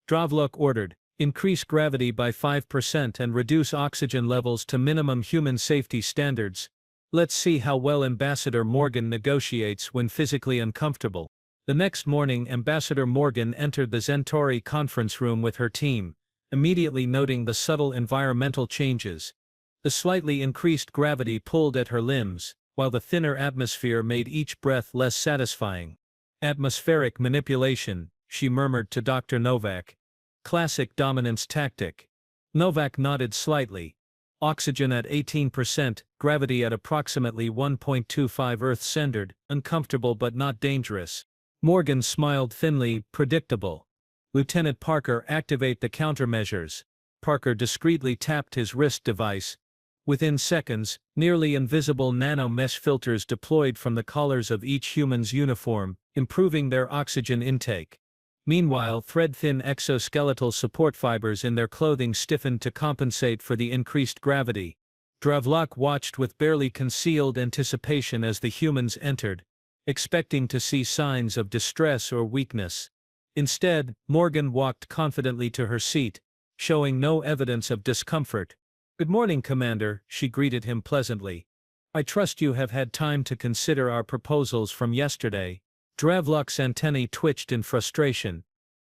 Dravlok ordered. Increase gravity by 5% and reduce oxygen levels to minimum human safety standards. Let's see how well Ambassador Morgan negotiates when physically uncomfortable. The next morning, Ambassador Morgan entered the Centauri conference room with her team, immediately noting the subtle environmental changes. The slightly increased gravity pulled at her limbs, while the thinner atmosphere made each breath less satisfying. Atmospheric manipulation, she murmured to Dr. Novak. Classic dominance tactic. Novak nodded slightly. Oxygen at 18%, gravity at approximately 1.25 Earth-centered, uncomfortable but not dangerous. Morgan smiled thinly, predictable. Lieutenant Parker, activate the countermeasures. Parker discreetly tapped his wrist device. Within seconds, nearly invisible nano-mesh filters deployed from the collars of each human's uniform, improving their oxygen intake. Meanwhile, thread-thin exoskeletal support fibers in their clothing stiffened to compensate for the increased gravity. Dravlok watched with barely concealed anticipation as the humans entered, expecting to see signs of distress or weakness. Instead, Morgan walked confidently to her seat, showing no evidence of discomfort. "Good morning, Commander," she greeted him pleasantly. "I trust you have had time to consider our proposals from yesterday." Dravlok's antennae twitched in frustration.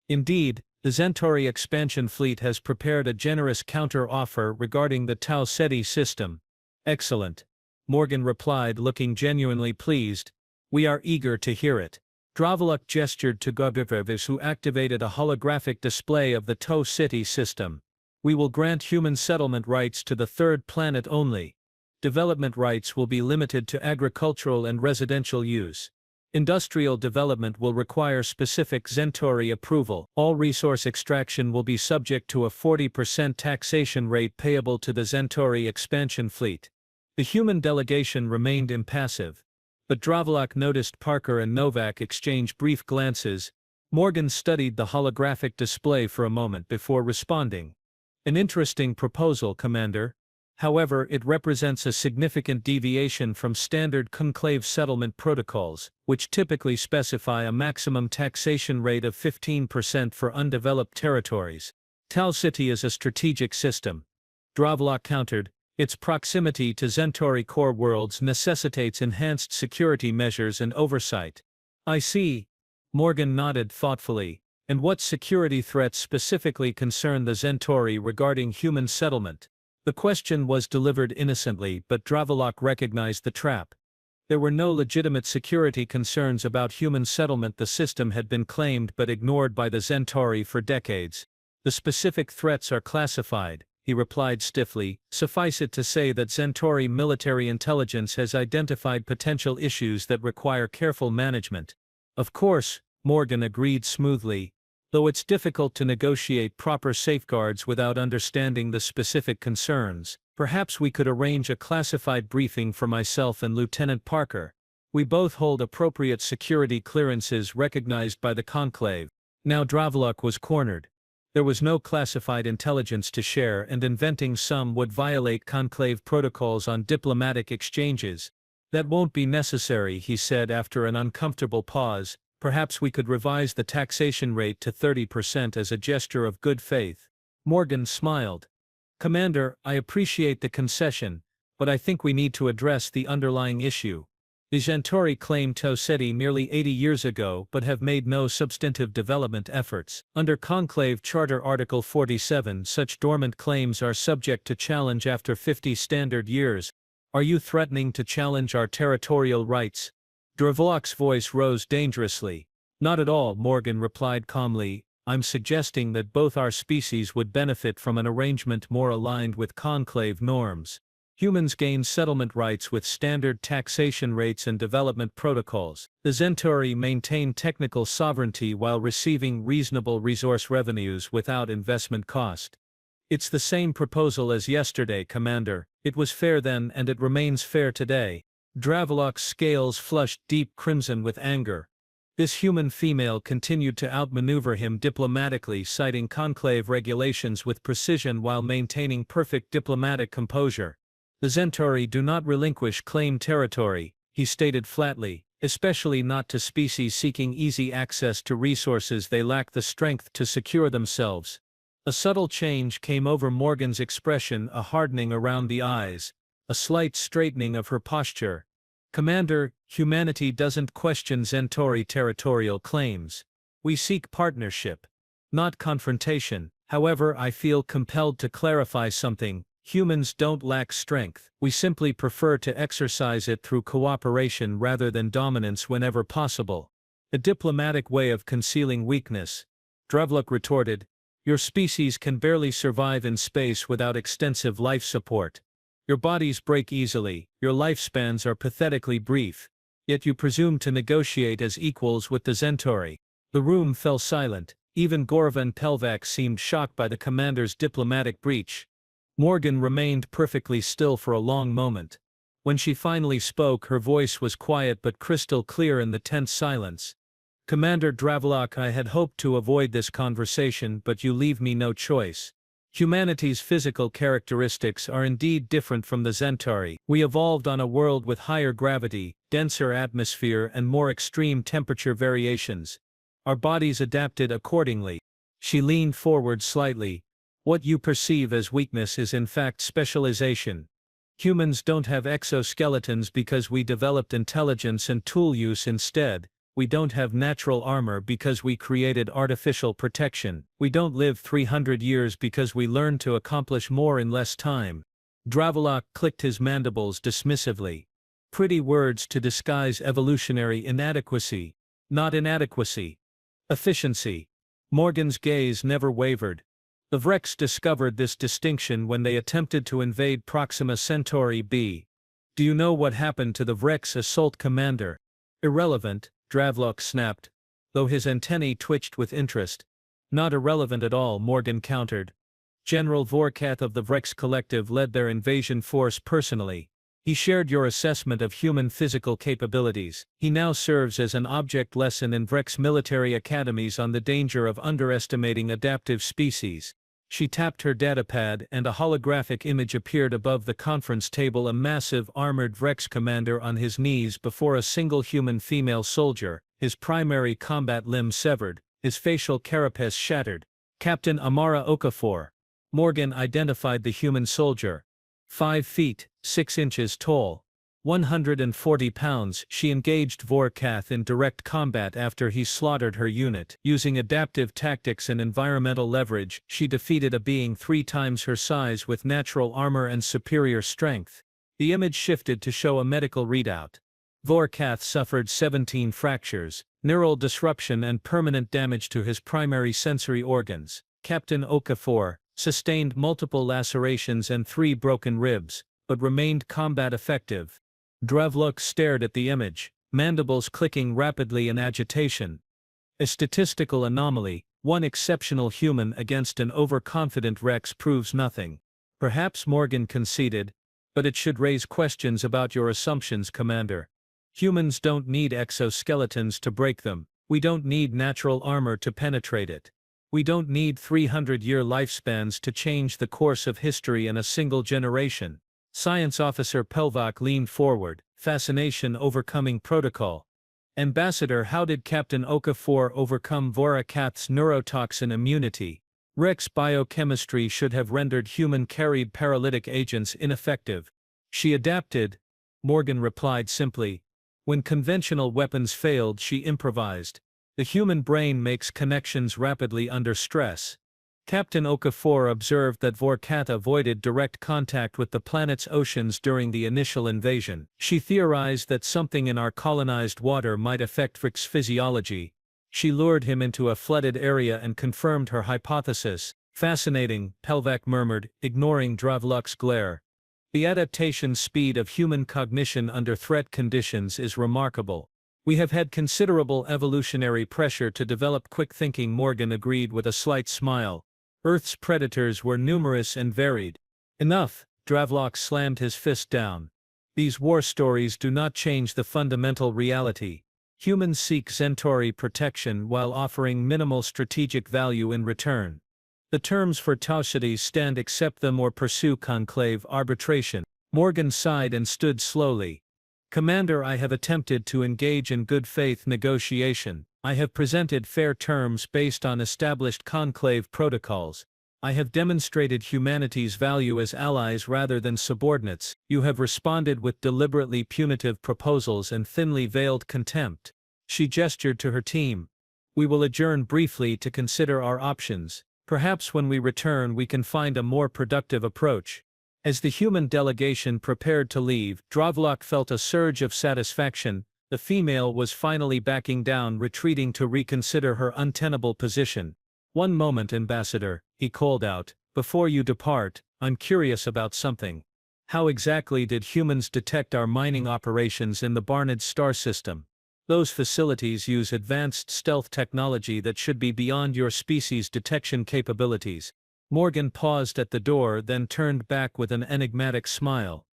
Indeed, the Centauri expansion fleet has prepared a generous counter-offer regarding the Tau Ceti system. "Excellent," Morgan replied, looking genuinely pleased. "We are eager to hear it." Dravlok gestured to Gorvas, who activated a holographic display of the Tau Ceti system. "We will grant human settlement rights to the third planet only. Development rights will be limited to agricultural and residential use. Industrial development will require specific Centauri approval. All resource extraction will be subject to a 40% taxation rate payable to the Centauri expansion fleet. The human delegation remained impassive. But Dravlak noticed Parker and Novak exchange brief glances. Morgan studied the holographic display for a moment before responding. An interesting proposal, Commander. However, it represents a significant deviation from standard conclave settlement protocols, which typically specify a maximum taxation rate of 15% for undeveloped territories. Tau City is a strategic system. Dravlak countered. Its proximity to Centauri core worlds necessitates enhanced security measures and oversight. I see. Morgan nodded thoughtfully. And what security threats specifically concern the Centauri regarding human settlement? The question was delivered innocently, but Dravlak recognized the trap. There were no legitimate security concerns about human settlement. The system had been claimed but ignored by the Centauri for decades. The specific threats are classified, he replied stiffly. Suffice it to say that Centauri military intelligence has identified potential issues that require careful management. Of course, Morgan agreed smoothly. Though it's difficult to negotiate proper safeguards without understanding the specific concerns, perhaps we could arrange a classified briefing for myself and Lieutenant Parker. We both hold appropriate security clearances recognized by the Conclave. Now Dravlak was cornered. There was no classified intelligence to share, and inventing some would violate Conclave protocols on diplomatic exchanges. That won't be necessary, he said after an uncomfortable pause. Perhaps we could revise the taxation rate to 30% as a gesture of good faith. Morgan smiled. Commander, I appreciate the concession, but I think we need to address the underlying issue. The Centauri claimed Tau Ceti nearly 80 years ago but have made no substantive development efforts. Under Conclave Charter Article 47, such dormant claims are subject to challenge after 50 standard years. Are you threatening to challenge our territorial rights? Dravlak's voice rose dangerously. Not at all, Morgan replied calmly. I'm suggesting that both our species would benefit from an arrangement more aligned with Conclave norms. Humans gain settlement rights with standard taxation rates and development protocols. The Centauri maintain technical sovereignty while receiving reasonable resource revenues without investment cost. It's the same proposal as yesterday, Commander. It was fair then and it remains fair today. Dravlak's scales flushed deep crimson with anger. This human female continued to outmaneuver him diplomatically, citing conclave regulations with precision while maintaining perfect diplomatic composure. The Centauri do not relinquish claimed territory, he stated flatly, especially not to species seeking easy access to resources they lack the strength to secure themselves. A subtle change came over Morgan's expression, a hardening around the eyes, a slight straightening of her posture. Commander, humanity doesn't question Centauri territorial claims. We seek partnership, not confrontation. However, I feel compelled to clarify something. Humans don't lack strength. We simply prefer to exercise it through cooperation rather than dominance whenever possible. A diplomatic way of concealing weakness. Dravlak retorted. Your species can barely survive in space without extensive life support. Your bodies break easily, your lifespans are pathetically brief. Yet you presume to negotiate as equals with the Centauri. The room fell silent. Even Gorva and Pelvac seemed shocked by the commander's diplomatic breach. Morgan remained perfectly still for a long moment. When she finally spoke, her voice was quiet but crystal clear in the tense silence. Commander Dravlak, I had hoped to avoid this conversation, but you leave me no choice. Humanity's physical characteristics are indeed different from the Centauri. We evolved on a world with higher gravity, denser atmosphere, and more extreme temperature variations. Our bodies adapted accordingly. She leaned forward slightly. What you perceive as weakness is in fact specialization. Humans don't have exoskeletons because we developed intelligence and tool use instead. We don't have natural armor because we created artificial protection. We don't live 300 years because we learned to accomplish more in less time. Dravlak clicked his mandibles dismissively. Pretty words to disguise evolutionary inadequacy. Not inadequacy. Efficiency. Morgan's gaze never wavered. The Vrex discovered this distinction when they attempted to invade Proxima Centauri b. Do you know what happened to the Vrex assault commander? Irrelevant. Dravlok snapped, though his antennae twitched with interest. Not irrelevant at all, Morgan countered. General Vorkath of the Vrex Collective led their invasion force personally. He shared your assessment of human physical capabilities. He now serves as an object lesson in Vrex military academies on the danger of underestimating adaptive species. She tapped her datapad and a holographic image appeared above the conference table, a massive armored Vrex commander on his knees before a single human female soldier, his primary combat limb severed, his facial carapace shattered. Captain Amara Okafor. Morgan identified the human soldier. 5 feet, 6 inches tall. 140 pounds. She engaged Vorkath in direct combat after he slaughtered her unit. Using adaptive tactics and environmental leverage, she defeated a being 3 times her size with natural armor and superior strength. The image shifted to show a medical readout. Vorkath suffered 17 fractures, neural disruption and permanent damage to his primary sensory organs. Captain Okafor sustained multiple lacerations and 3 broken ribs, but remained combat effective. Dravlok stared at the image, mandibles clicking rapidly in agitation. A statistical anomaly, one exceptional human against an overconfident Rex proves nothing. Perhaps Morgan conceded, but it should raise questions about your assumptions, Commander. Humans don't need exoskeletons to break them. We don't need natural armor to penetrate it. We don't need 300-year lifespans to change the course of history in a single generation. Science Officer Pelvak leaned forward, fascination overcoming protocol. Ambassador, how did Captain Okafor overcome Vorakath's neurotoxin immunity? Rex biochemistry should have rendered human-carried paralytic agents ineffective. She adapted, Morgan replied simply. When conventional weapons failed, she improvised. The human brain makes connections rapidly under stress. Captain Okafor observed that Vorkath avoided direct contact with the planet's oceans during the initial invasion. She theorized that something in our colonized water might affect Vrik's physiology. She lured him into a flooded area and confirmed her hypothesis. Fascinating, Pelvak murmured, ignoring Dravlok's glare. The adaptation speed of human cognition under threat conditions is remarkable. We have had considerable evolutionary pressure to develop quick thinking, Morgan agreed with a slight smile. Earth's predators were numerous and varied. Enough, Dravlok slammed his fist down. These war stories do not change the fundamental reality. Humans seek Centauri protection while offering minimal strategic value in return. The terms for Taucities stand: accept them or pursue conclave arbitration. Morgan sighed and stood slowly. Commander, I have attempted to engage in good faith negotiation. I have presented fair terms based on established conclave protocols. I have demonstrated humanity's value as allies rather than subordinates. You have responded with deliberately punitive proposals and thinly veiled contempt. She gestured to her team. We will adjourn briefly to consider our options. Perhaps when we return we can find a more productive approach. As the human delegation prepared to leave, Dravlok felt a surge of satisfaction. The female was finally backing down, retreating to reconsider her untenable position. One moment, Ambassador, he called out. Before you depart, I'm curious about something. How exactly did humans detect our mining operations in the Barnard star system? Those facilities use advanced stealth technology that should be beyond your species' detection capabilities. Morgan paused at the door, then turned back with an enigmatic smile.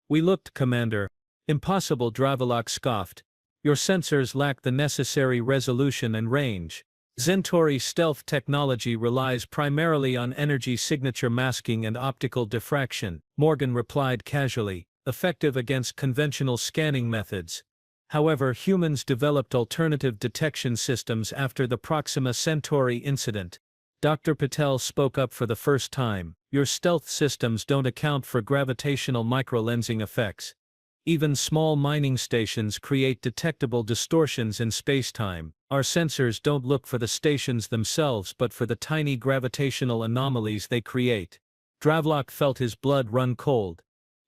We looked, Commander. Impossible, Dravlok scoffed. Your sensors lack the necessary resolution and range. Centauri stealth technology relies primarily on energy signature masking and optical diffraction, Morgan replied casually, effective against conventional scanning methods. However, humans developed alternative detection systems after the Proxima Centauri incident. Dr. Patel spoke up for the first time. Your stealth systems don't account for gravitational microlensing effects. Even small mining stations create detectable distortions in spacetime. Our sensors don't look for the stations themselves but for the tiny gravitational anomalies they create. Dravlok felt his blood run cold.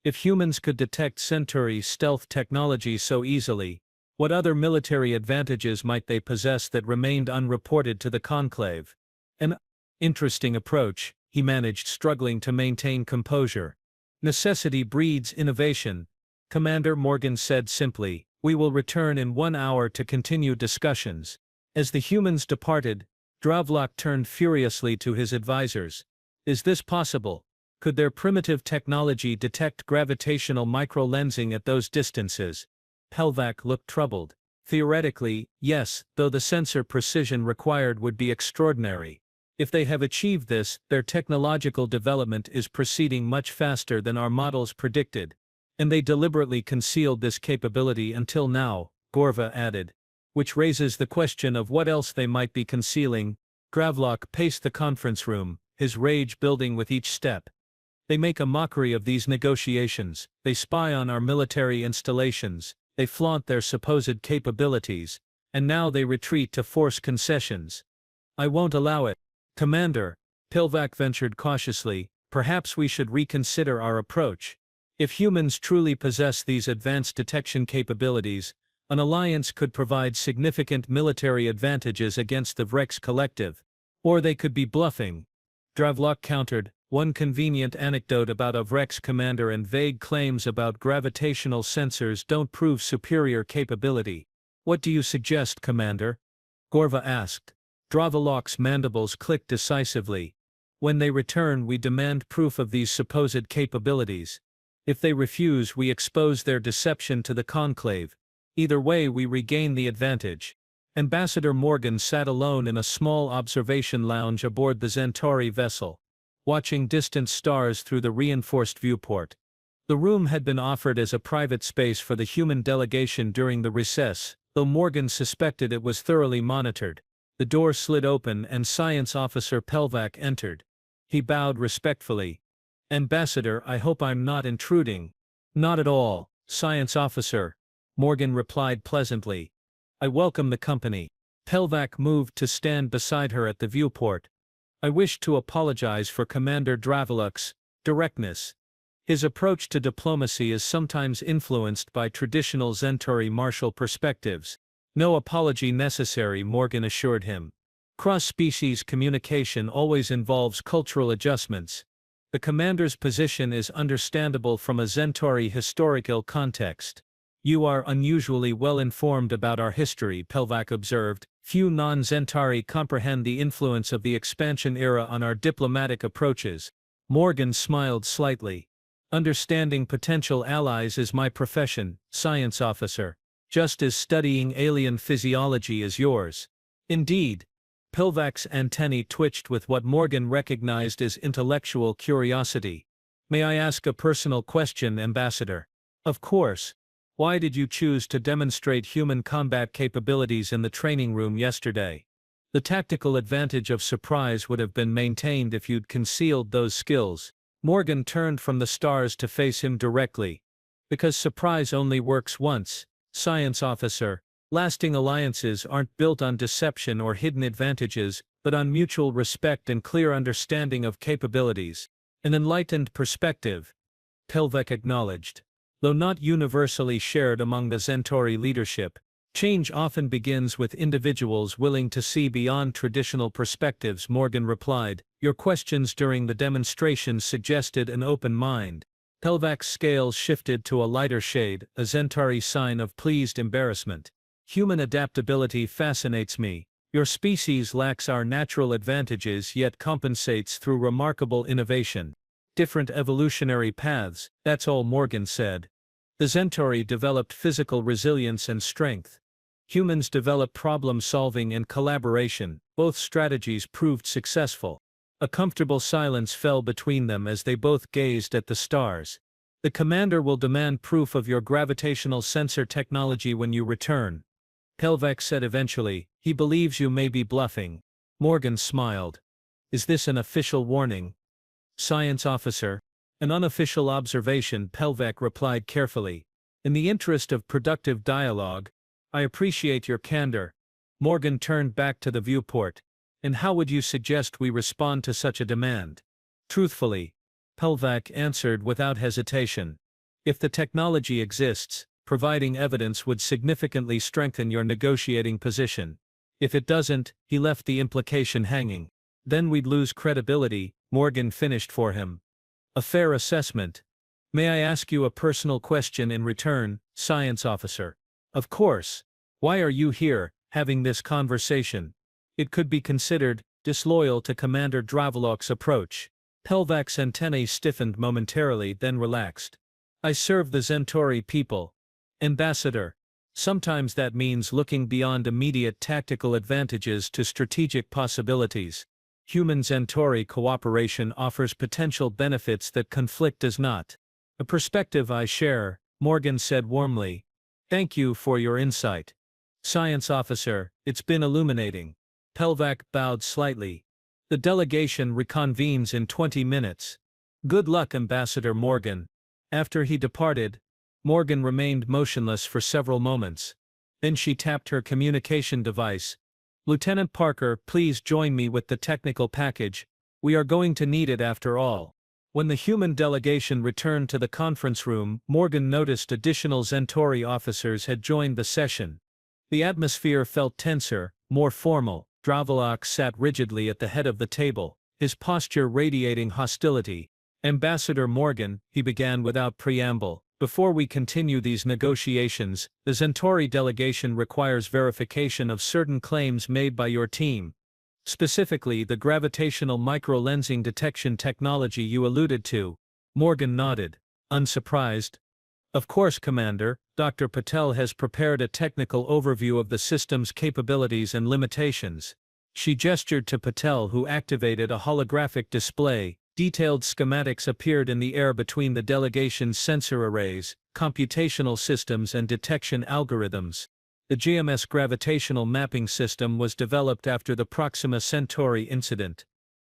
If humans could detect Centauri's stealth technology so easily, what other military advantages might they possess that remained unreported to the Conclave? An interesting approach, he managed, struggling to maintain composure. Necessity breeds innovation, Commander, Morgan said simply. We will return in 1 hour to continue discussions. As the humans departed, Dravlok turned furiously to his advisors. Is this possible? Could their primitive technology detect gravitational microlensing at those distances? Pelvac looked troubled. Theoretically, yes, though the sensor precision required would be extraordinary. If they have achieved this, their technological development is proceeding much faster than our models predicted. And they deliberately concealed this capability until now, Gorva added. Which raises the question of what else they might be concealing. Dravlok paced the conference room, his rage building with each step. They make a mockery of these negotiations, they spy on our military installations, they flaunt their supposed capabilities, and now they retreat to force concessions. I won't allow it. Commander, Pelvac ventured cautiously, perhaps we should reconsider our approach. If humans truly possess these advanced detection capabilities, an alliance could provide significant military advantages against the Vrex Collective. Or they could be bluffing. Dravlok countered, one convenient anecdote about a Vrex commander and vague claims about gravitational sensors don't prove superior capability. What do you suggest, Commander? Gorva asked. Dravlok's mandibles clicked decisively. When they return, we demand proof of these supposed capabilities. If they refuse, we expose their deception to the Conclave. Either way, we regain the advantage. Ambassador Morgan sat alone in a small observation lounge aboard the Centauri vessel, watching distant stars through the reinforced viewport. The room had been offered as a private space for the human delegation during the recess, though Morgan suspected it was thoroughly monitored. The door slid open and Science Officer Pelvac entered. He bowed respectfully. Ambassador, I hope I'm not intruding. Not at all, Science Officer, Morgan replied pleasantly. I welcome the company. Pelvac moved to stand beside her at the viewport. I wish to apologize for Commander Dravlok's directness. His approach to diplomacy is sometimes influenced by traditional Centauri martial perspectives. No apology necessary, Morgan assured him. Cross-species communication always involves cultural adjustments. The commander's position is understandable from a Centauri historical context. You are unusually well informed about our history, Pelvac observed. Few non-Centauri comprehend the influence of the expansion era on our diplomatic approaches. Morgan smiled slightly. Understanding potential allies is my profession, Science Officer, just as studying alien physiology is yours. Indeed. Pelvac's antennae twitched with what Morgan recognized as intellectual curiosity. May I ask a personal question, Ambassador? Of course. Why did you choose to demonstrate human combat capabilities in the training room yesterday? The tactical advantage of surprise would have been maintained if you'd concealed those skills. Morgan turned from the stars to face him directly. Because surprise only works once, Science Officer. Lasting alliances aren't built on deception or hidden advantages, but on mutual respect and clear understanding of capabilities. An enlightened perspective, Pelvac acknowledged. Though not universally shared among the Centauri leadership, change often begins with individuals willing to see beyond traditional perspectives, Morgan replied. Your questions during the demonstration suggested an open mind. Pelvac's scales shifted to a lighter shade, a Centauri sign of pleased embarrassment. Human adaptability fascinates me. Your species lacks our natural advantages yet compensates through remarkable innovation. Different evolutionary paths, that's all Morgan said. The Centauri developed physical resilience and strength. Humans developed problem-solving and collaboration. Both strategies proved successful. A comfortable silence fell between them as they both gazed at the stars. The commander will demand proof of your gravitational sensor technology when you return. Pelvac said eventually, he believes you may be bluffing. Morgan smiled. Is this an official warning? Science Officer. An unofficial observation, Pelvac replied carefully. In the interest of productive dialogue, I appreciate your candor. Morgan turned back to the viewport. And how would you suggest we respond to such a demand? Truthfully, Pelvac answered without hesitation. If the technology exists, providing evidence would significantly strengthen your negotiating position. If it doesn't, he left the implication hanging. Then we'd lose credibility, Morgan finished for him. A fair assessment. May I ask you a personal question in return, Science Officer? Of course. Why are you here, having this conversation? It could be considered disloyal to Commander Dravelok's approach. Pelvak's antennae stiffened momentarily, then relaxed. I serve the Centauri people. Ambassador. Sometimes that means looking beyond immediate tactical advantages to strategic possibilities. Human-Centauri cooperation offers potential benefits that conflict does not. A perspective I share, Morgan said warmly. Thank you for your insight. Science officer, it's been illuminating. Pelvak bowed slightly. The delegation reconvenes in 20 minutes. Good luck, Ambassador Morgan. After he departed, Morgan remained motionless for several moments. Then she tapped her communication device. Lieutenant Parker, please join me with the technical package. We are going to need it after all. When the human delegation returned to the conference room, Morgan noticed additional Centauri officers had joined the session. The atmosphere felt tenser, more formal. Dravelok sat rigidly at the head of the table, his posture radiating hostility. Ambassador Morgan, he began without preamble, before we continue these negotiations, the Centauri delegation requires verification of certain claims made by your team. Specifically, the gravitational microlensing detection technology you alluded to. Morgan nodded, unsurprised. Of course, Commander, Dr. Patel has prepared a technical overview of the system's capabilities and limitations. She gestured to Patel, who activated a holographic display. Detailed schematics appeared in the air between the delegation's sensor arrays, computational systems and detection algorithms. The GMS gravitational mapping system was developed after the Proxima Centauri incident.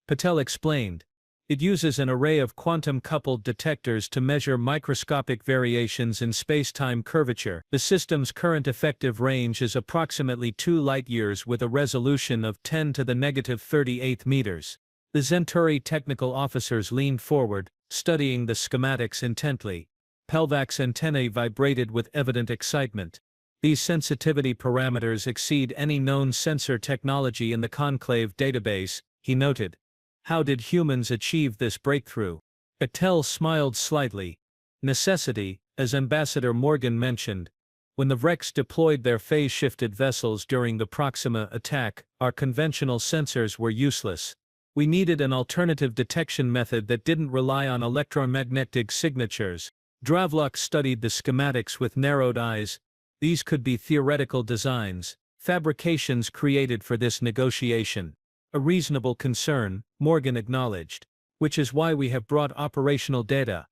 Patel explained. It uses an array of quantum-coupled detectors to measure microscopic variations in space-time curvature. The system's current effective range is approximately 2 light-years with a resolution of 10 to the negative 38 meters. The Centauri technical officers leaned forward, studying the schematics intently. Pelvak's antennae vibrated with evident excitement. These sensitivity parameters exceed any known sensor technology in the Conclave database, he noted. How did humans achieve this breakthrough? Patel smiled slightly. Necessity, as Ambassador Morgan mentioned. When the Vrex deployed their phase-shifted vessels during the Proxima attack, our conventional sensors were useless. We needed an alternative detection method that didn't rely on electromagnetic signatures. Dravelok studied the schematics with narrowed eyes. These could be theoretical designs, fabrications created for this negotiation. A reasonable concern, Morgan acknowledged. Which is why we have brought operational data.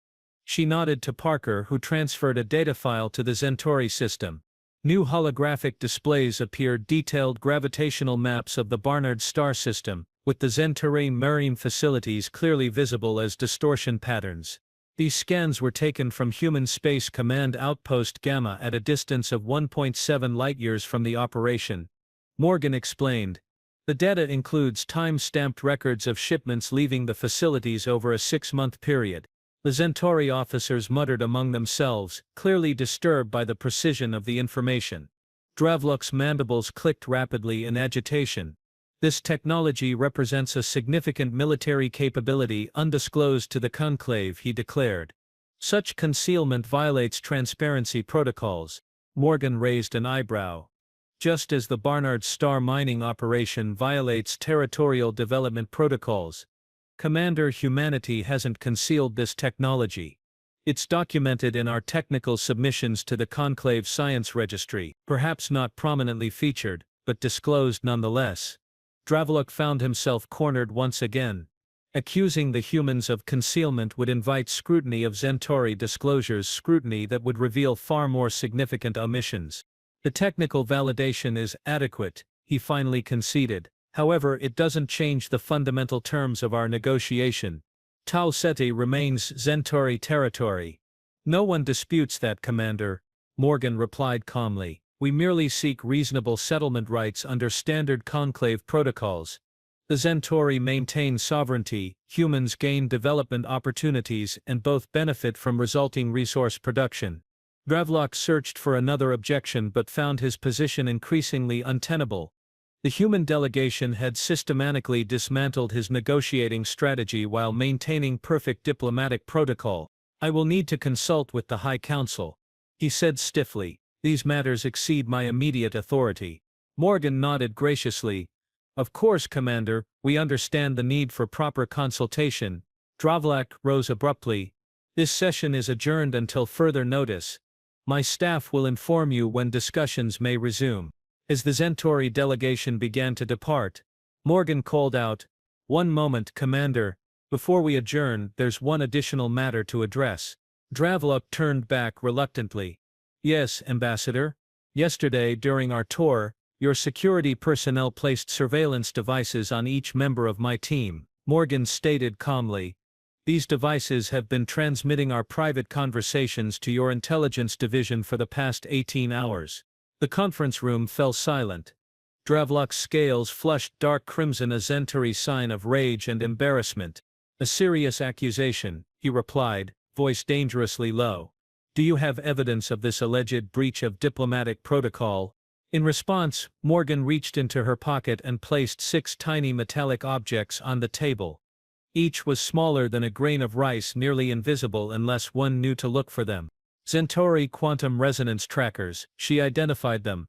She nodded to Parker, who transferred a data file to the Centauri system. New holographic displays appeared, detailed gravitational maps of the Barnard star system, with the Centauri marine facilities clearly visible as distortion patterns. These scans were taken from Human Space Command Outpost Gamma at a distance of 1.7 light-years from the operation. Morgan explained. The data includes time-stamped records of shipments leaving the facilities over a 6-month period. The Centauri officers muttered among themselves, clearly disturbed by the precision of the information. Dravelok's mandibles clicked rapidly in agitation. This technology represents a significant military capability undisclosed to the Conclave, he declared. Such concealment violates transparency protocols. Morgan raised an eyebrow. Just as the Barnard Star mining operation violates territorial development protocols. Commander, humanity hasn't concealed this technology. It's documented in our technical submissions to the Conclave Science Registry, perhaps not prominently featured, but disclosed nonetheless. Dravelok found himself cornered once again. Accusing the humans of concealment would invite scrutiny of Centauri disclosures, scrutiny that would reveal far more significant omissions. The technical validation is adequate, he finally conceded. However, it doesn't change the fundamental terms of our negotiation. Tau Ceti remains Centauri territory. No one disputes that, Commander, Morgan replied calmly. We merely seek reasonable settlement rights under standard Conclave protocols. The Centauri maintain sovereignty, humans gain development opportunities and both benefit from resulting resource production. Dravelok searched for another objection but found his position increasingly untenable. The human delegation had systematically dismantled his negotiating strategy while maintaining perfect diplomatic protocol. I will need to consult with the High Council, he said stiffly. These matters exceed my immediate authority. Morgan nodded graciously. Of course, Commander, we understand the need for proper consultation. Dravlak rose abruptly. This session is adjourned until further notice. My staff will inform you when discussions may resume. As the Centauri delegation began to depart, Morgan called out, "One moment, Commander. Before we adjourn, there's one additional matter to address." Dravlak turned back reluctantly. "Yes, Ambassador. Yesterday, during our tour, your security personnel placed surveillance devices on each member of my team," Morgan stated calmly. "These devices have been transmitting our private conversations to your intelligence division for the past 18 hours. The conference room fell silent. Dravlak's scales flushed dark crimson, a Centauri sign of rage and embarrassment. "A serious accusation," he replied, voice dangerously low. "Do you have evidence of this alleged breach of diplomatic protocol?" In response, Morgan reached into her pocket and placed 6 tiny metallic objects on the table. Each was smaller than a grain of rice, nearly invisible unless one knew to look for them. Centauri quantum resonance trackers, she identified them.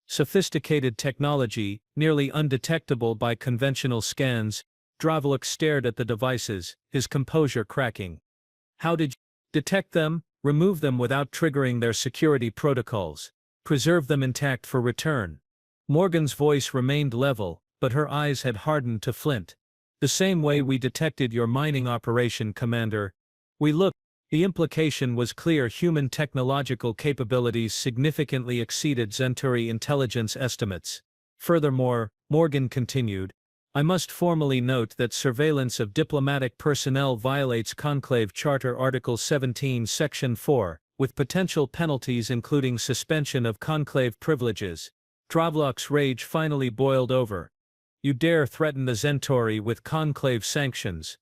Sophisticated technology, nearly undetectable by conventional scans. Dravlak stared at the devices, his composure cracking. "How did you detect them? Remove them without triggering their security protocols. Preserve them intact for return." Morgan's voice remained level, but her eyes had hardened to flint. "The same way we detected your mining operation, Commander. We looked." The implication was clear. Human technological capabilities significantly exceeded Centauri intelligence estimates. Furthermore, Morgan continued, "I must formally note that surveillance of diplomatic personnel violates Conclave Charter Article 17 Section 4, with potential penalties including suspension of conclave privileges." Dravlak's rage finally boiled over. "You dare threaten the Centauri with conclave sanctions?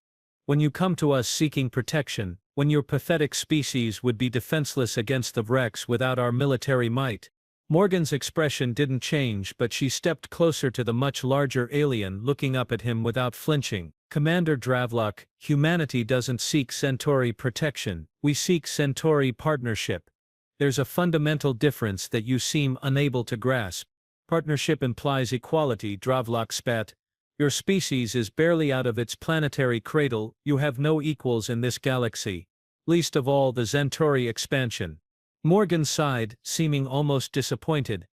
When you come to us seeking protection, when your pathetic species would be defenseless against the wrecks without our military might?" Morgan's expression didn't change, but she stepped closer to the much larger alien, looking up at him without flinching. "Commander Dravlak, humanity doesn't seek Centauri protection, we seek Centauri partnership. There's a fundamental difference that you seem unable to grasp. Partnership implies equality," Dravlak spat. "Your species is barely out of its planetary cradle, you have no equals in this galaxy. Least of all the Centauri expansion." Morgan sighed, seeming almost disappointed.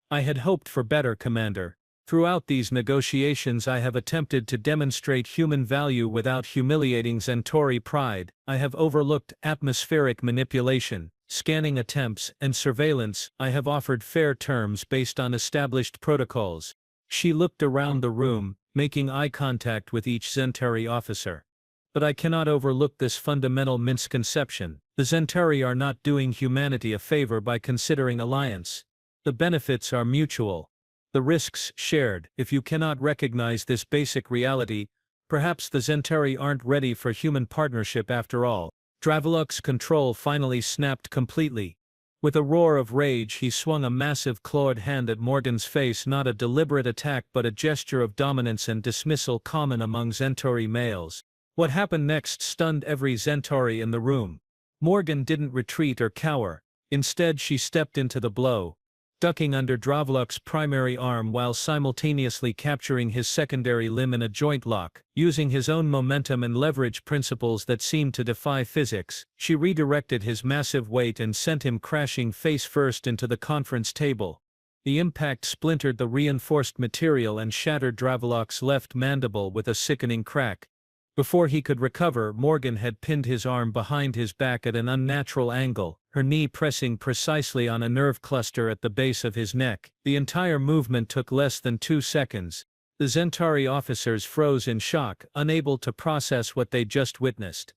"I had hoped for better, Commander. Throughout these negotiations I have attempted to demonstrate human value without humiliating Centauri pride. I have overlooked atmospheric manipulation, scanning attempts, and surveillance. I have offered fair terms based on established protocols." She looked around the room, making eye contact with each Centauri officer. "But I cannot overlook this fundamental misconception. The Centauri are not doing humanity a favor by considering alliance. The benefits are mutual. The risks shared. If you cannot recognize this basic reality, perhaps the Centauri aren't ready for human partnership after all." Dravlak's control finally snapped completely. With a roar of rage he swung a massive clawed hand at Morgan's face, not a deliberate attack but a gesture of dominance and dismissal common among Centauri males. What happened next stunned every Centauri in the room. Morgan didn't retreat or cower. Instead she stepped into the blow, ducking under Dravlak's primary arm while simultaneously capturing his secondary limb in a joint lock. Using his own momentum and leverage principles that seemed to defy physics, she redirected his massive weight and sent him crashing face first into the conference table. The impact splintered the reinforced material and shattered Dravlak's left mandible with a sickening crack. Before he could recover, Morgan had pinned his arm behind his back at an unnatural angle, her knee pressing precisely on a nerve cluster at the base of his neck. The entire movement took less than 2 seconds. The Centauri officers froze in shock, unable to process what they'd just witnessed.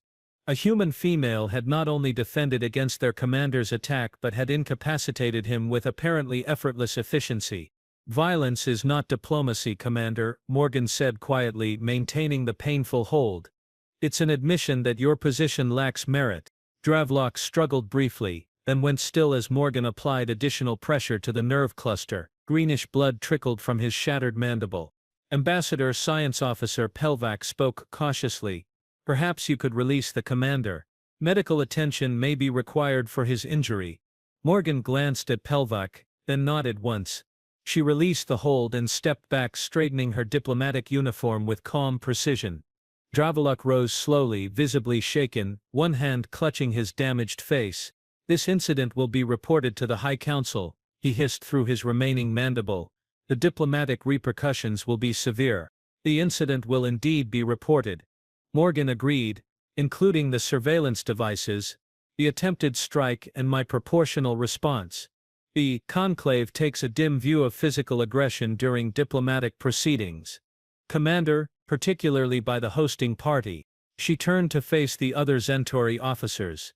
A human female had not only defended against their commander's attack but had incapacitated him with apparently effortless efficiency. "Violence is not diplomacy, Commander," Morgan said quietly, maintaining the painful hold. "It's an admission that your position lacks merit." Dravlak struggled briefly, then went still as Morgan applied additional pressure to the nerve cluster. Greenish blood trickled from his shattered mandible. Ambassador Science Officer Pelvac spoke cautiously. "Perhaps you could release the commander. Medical attention may be required for his injury." Morgan glanced at Pelvac, then nodded once. She released the hold and stepped back, straightening her diplomatic uniform with calm precision. Draveluk rose slowly, visibly shaken, one hand clutching his damaged face. "This incident will be reported to the High Council," he hissed through his remaining mandible. "The diplomatic repercussions will be severe." "The incident will indeed be reported," Morgan agreed, "including the surveillance devices, the attempted strike and my proportional response. The Conclave takes a dim view of physical aggression during diplomatic proceedings. Commander, particularly by the hosting party." She turned to face the other Centauri officers.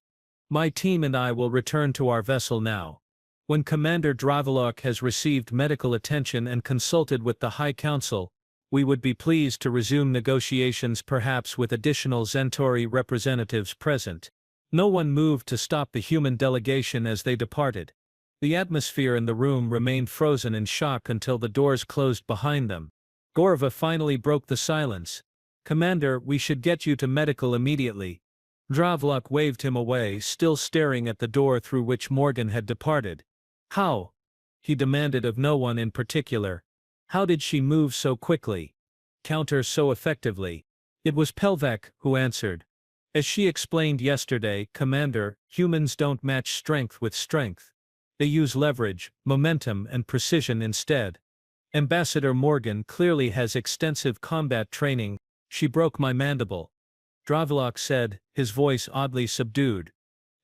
"My team and I will return to our vessel now. When Commander Dravelok has received medical attention and consulted with the High Council, we would be pleased to resume negotiations, perhaps with additional Centauri representatives present." No one moved to stop the human delegation as they departed. The atmosphere in the room remained frozen in shock until the doors closed behind them. Gorva finally broke the silence. "Commander, we should get you to medical immediately." Draveluk waved him away, still staring at the door through which Morgan had departed. "How?" he demanded of no one in particular. "How did she move so quickly? Counter so effectively?" It was Pelvac who answered. "As she explained yesterday, Commander, humans don't match strength with strength. They use leverage, momentum and precision instead. Ambassador Morgan clearly has extensive combat training." "She broke my mandible," Dravelok said, his voice oddly subdued.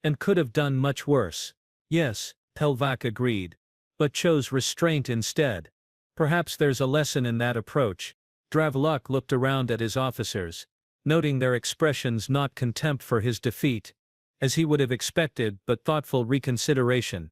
"And could have done much worse." "Yes," Pelvac agreed, "but chose restraint instead. Perhaps there's a lesson in that approach." Dravelok looked around at his officers, noting their expressions, not contempt for his defeat, as he would have expected, but thoughtful reconsideration.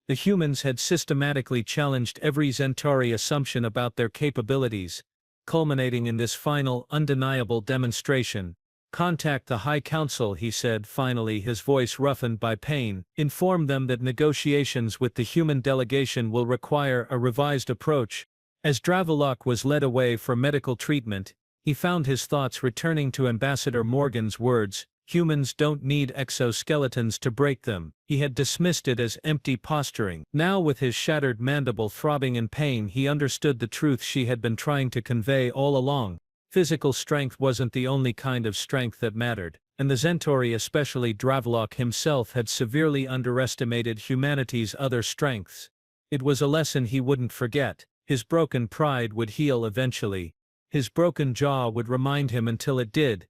The humans had systematically challenged every Centauri assumption about their capabilities, culminating in this final, undeniable demonstration. "Contact the High Council," he said finally, his voice roughened by pain. "Inform them that negotiations with the human delegation will require a revised approach." As Dravelok was led away for medical treatment, he found his thoughts returning to Ambassador Morgan's words. Humans don't need exoskeletons to break them. He had dismissed it as empty posturing. Now, with his shattered mandible throbbing in pain, he understood the truth she had been trying to convey all along. Physical strength wasn't the only kind of strength that mattered, and the Centauri, especially Dravelok himself, had severely underestimated humanity's other strengths. It was a lesson he wouldn't forget. His broken pride would heal eventually. His broken jaw would remind him until it did.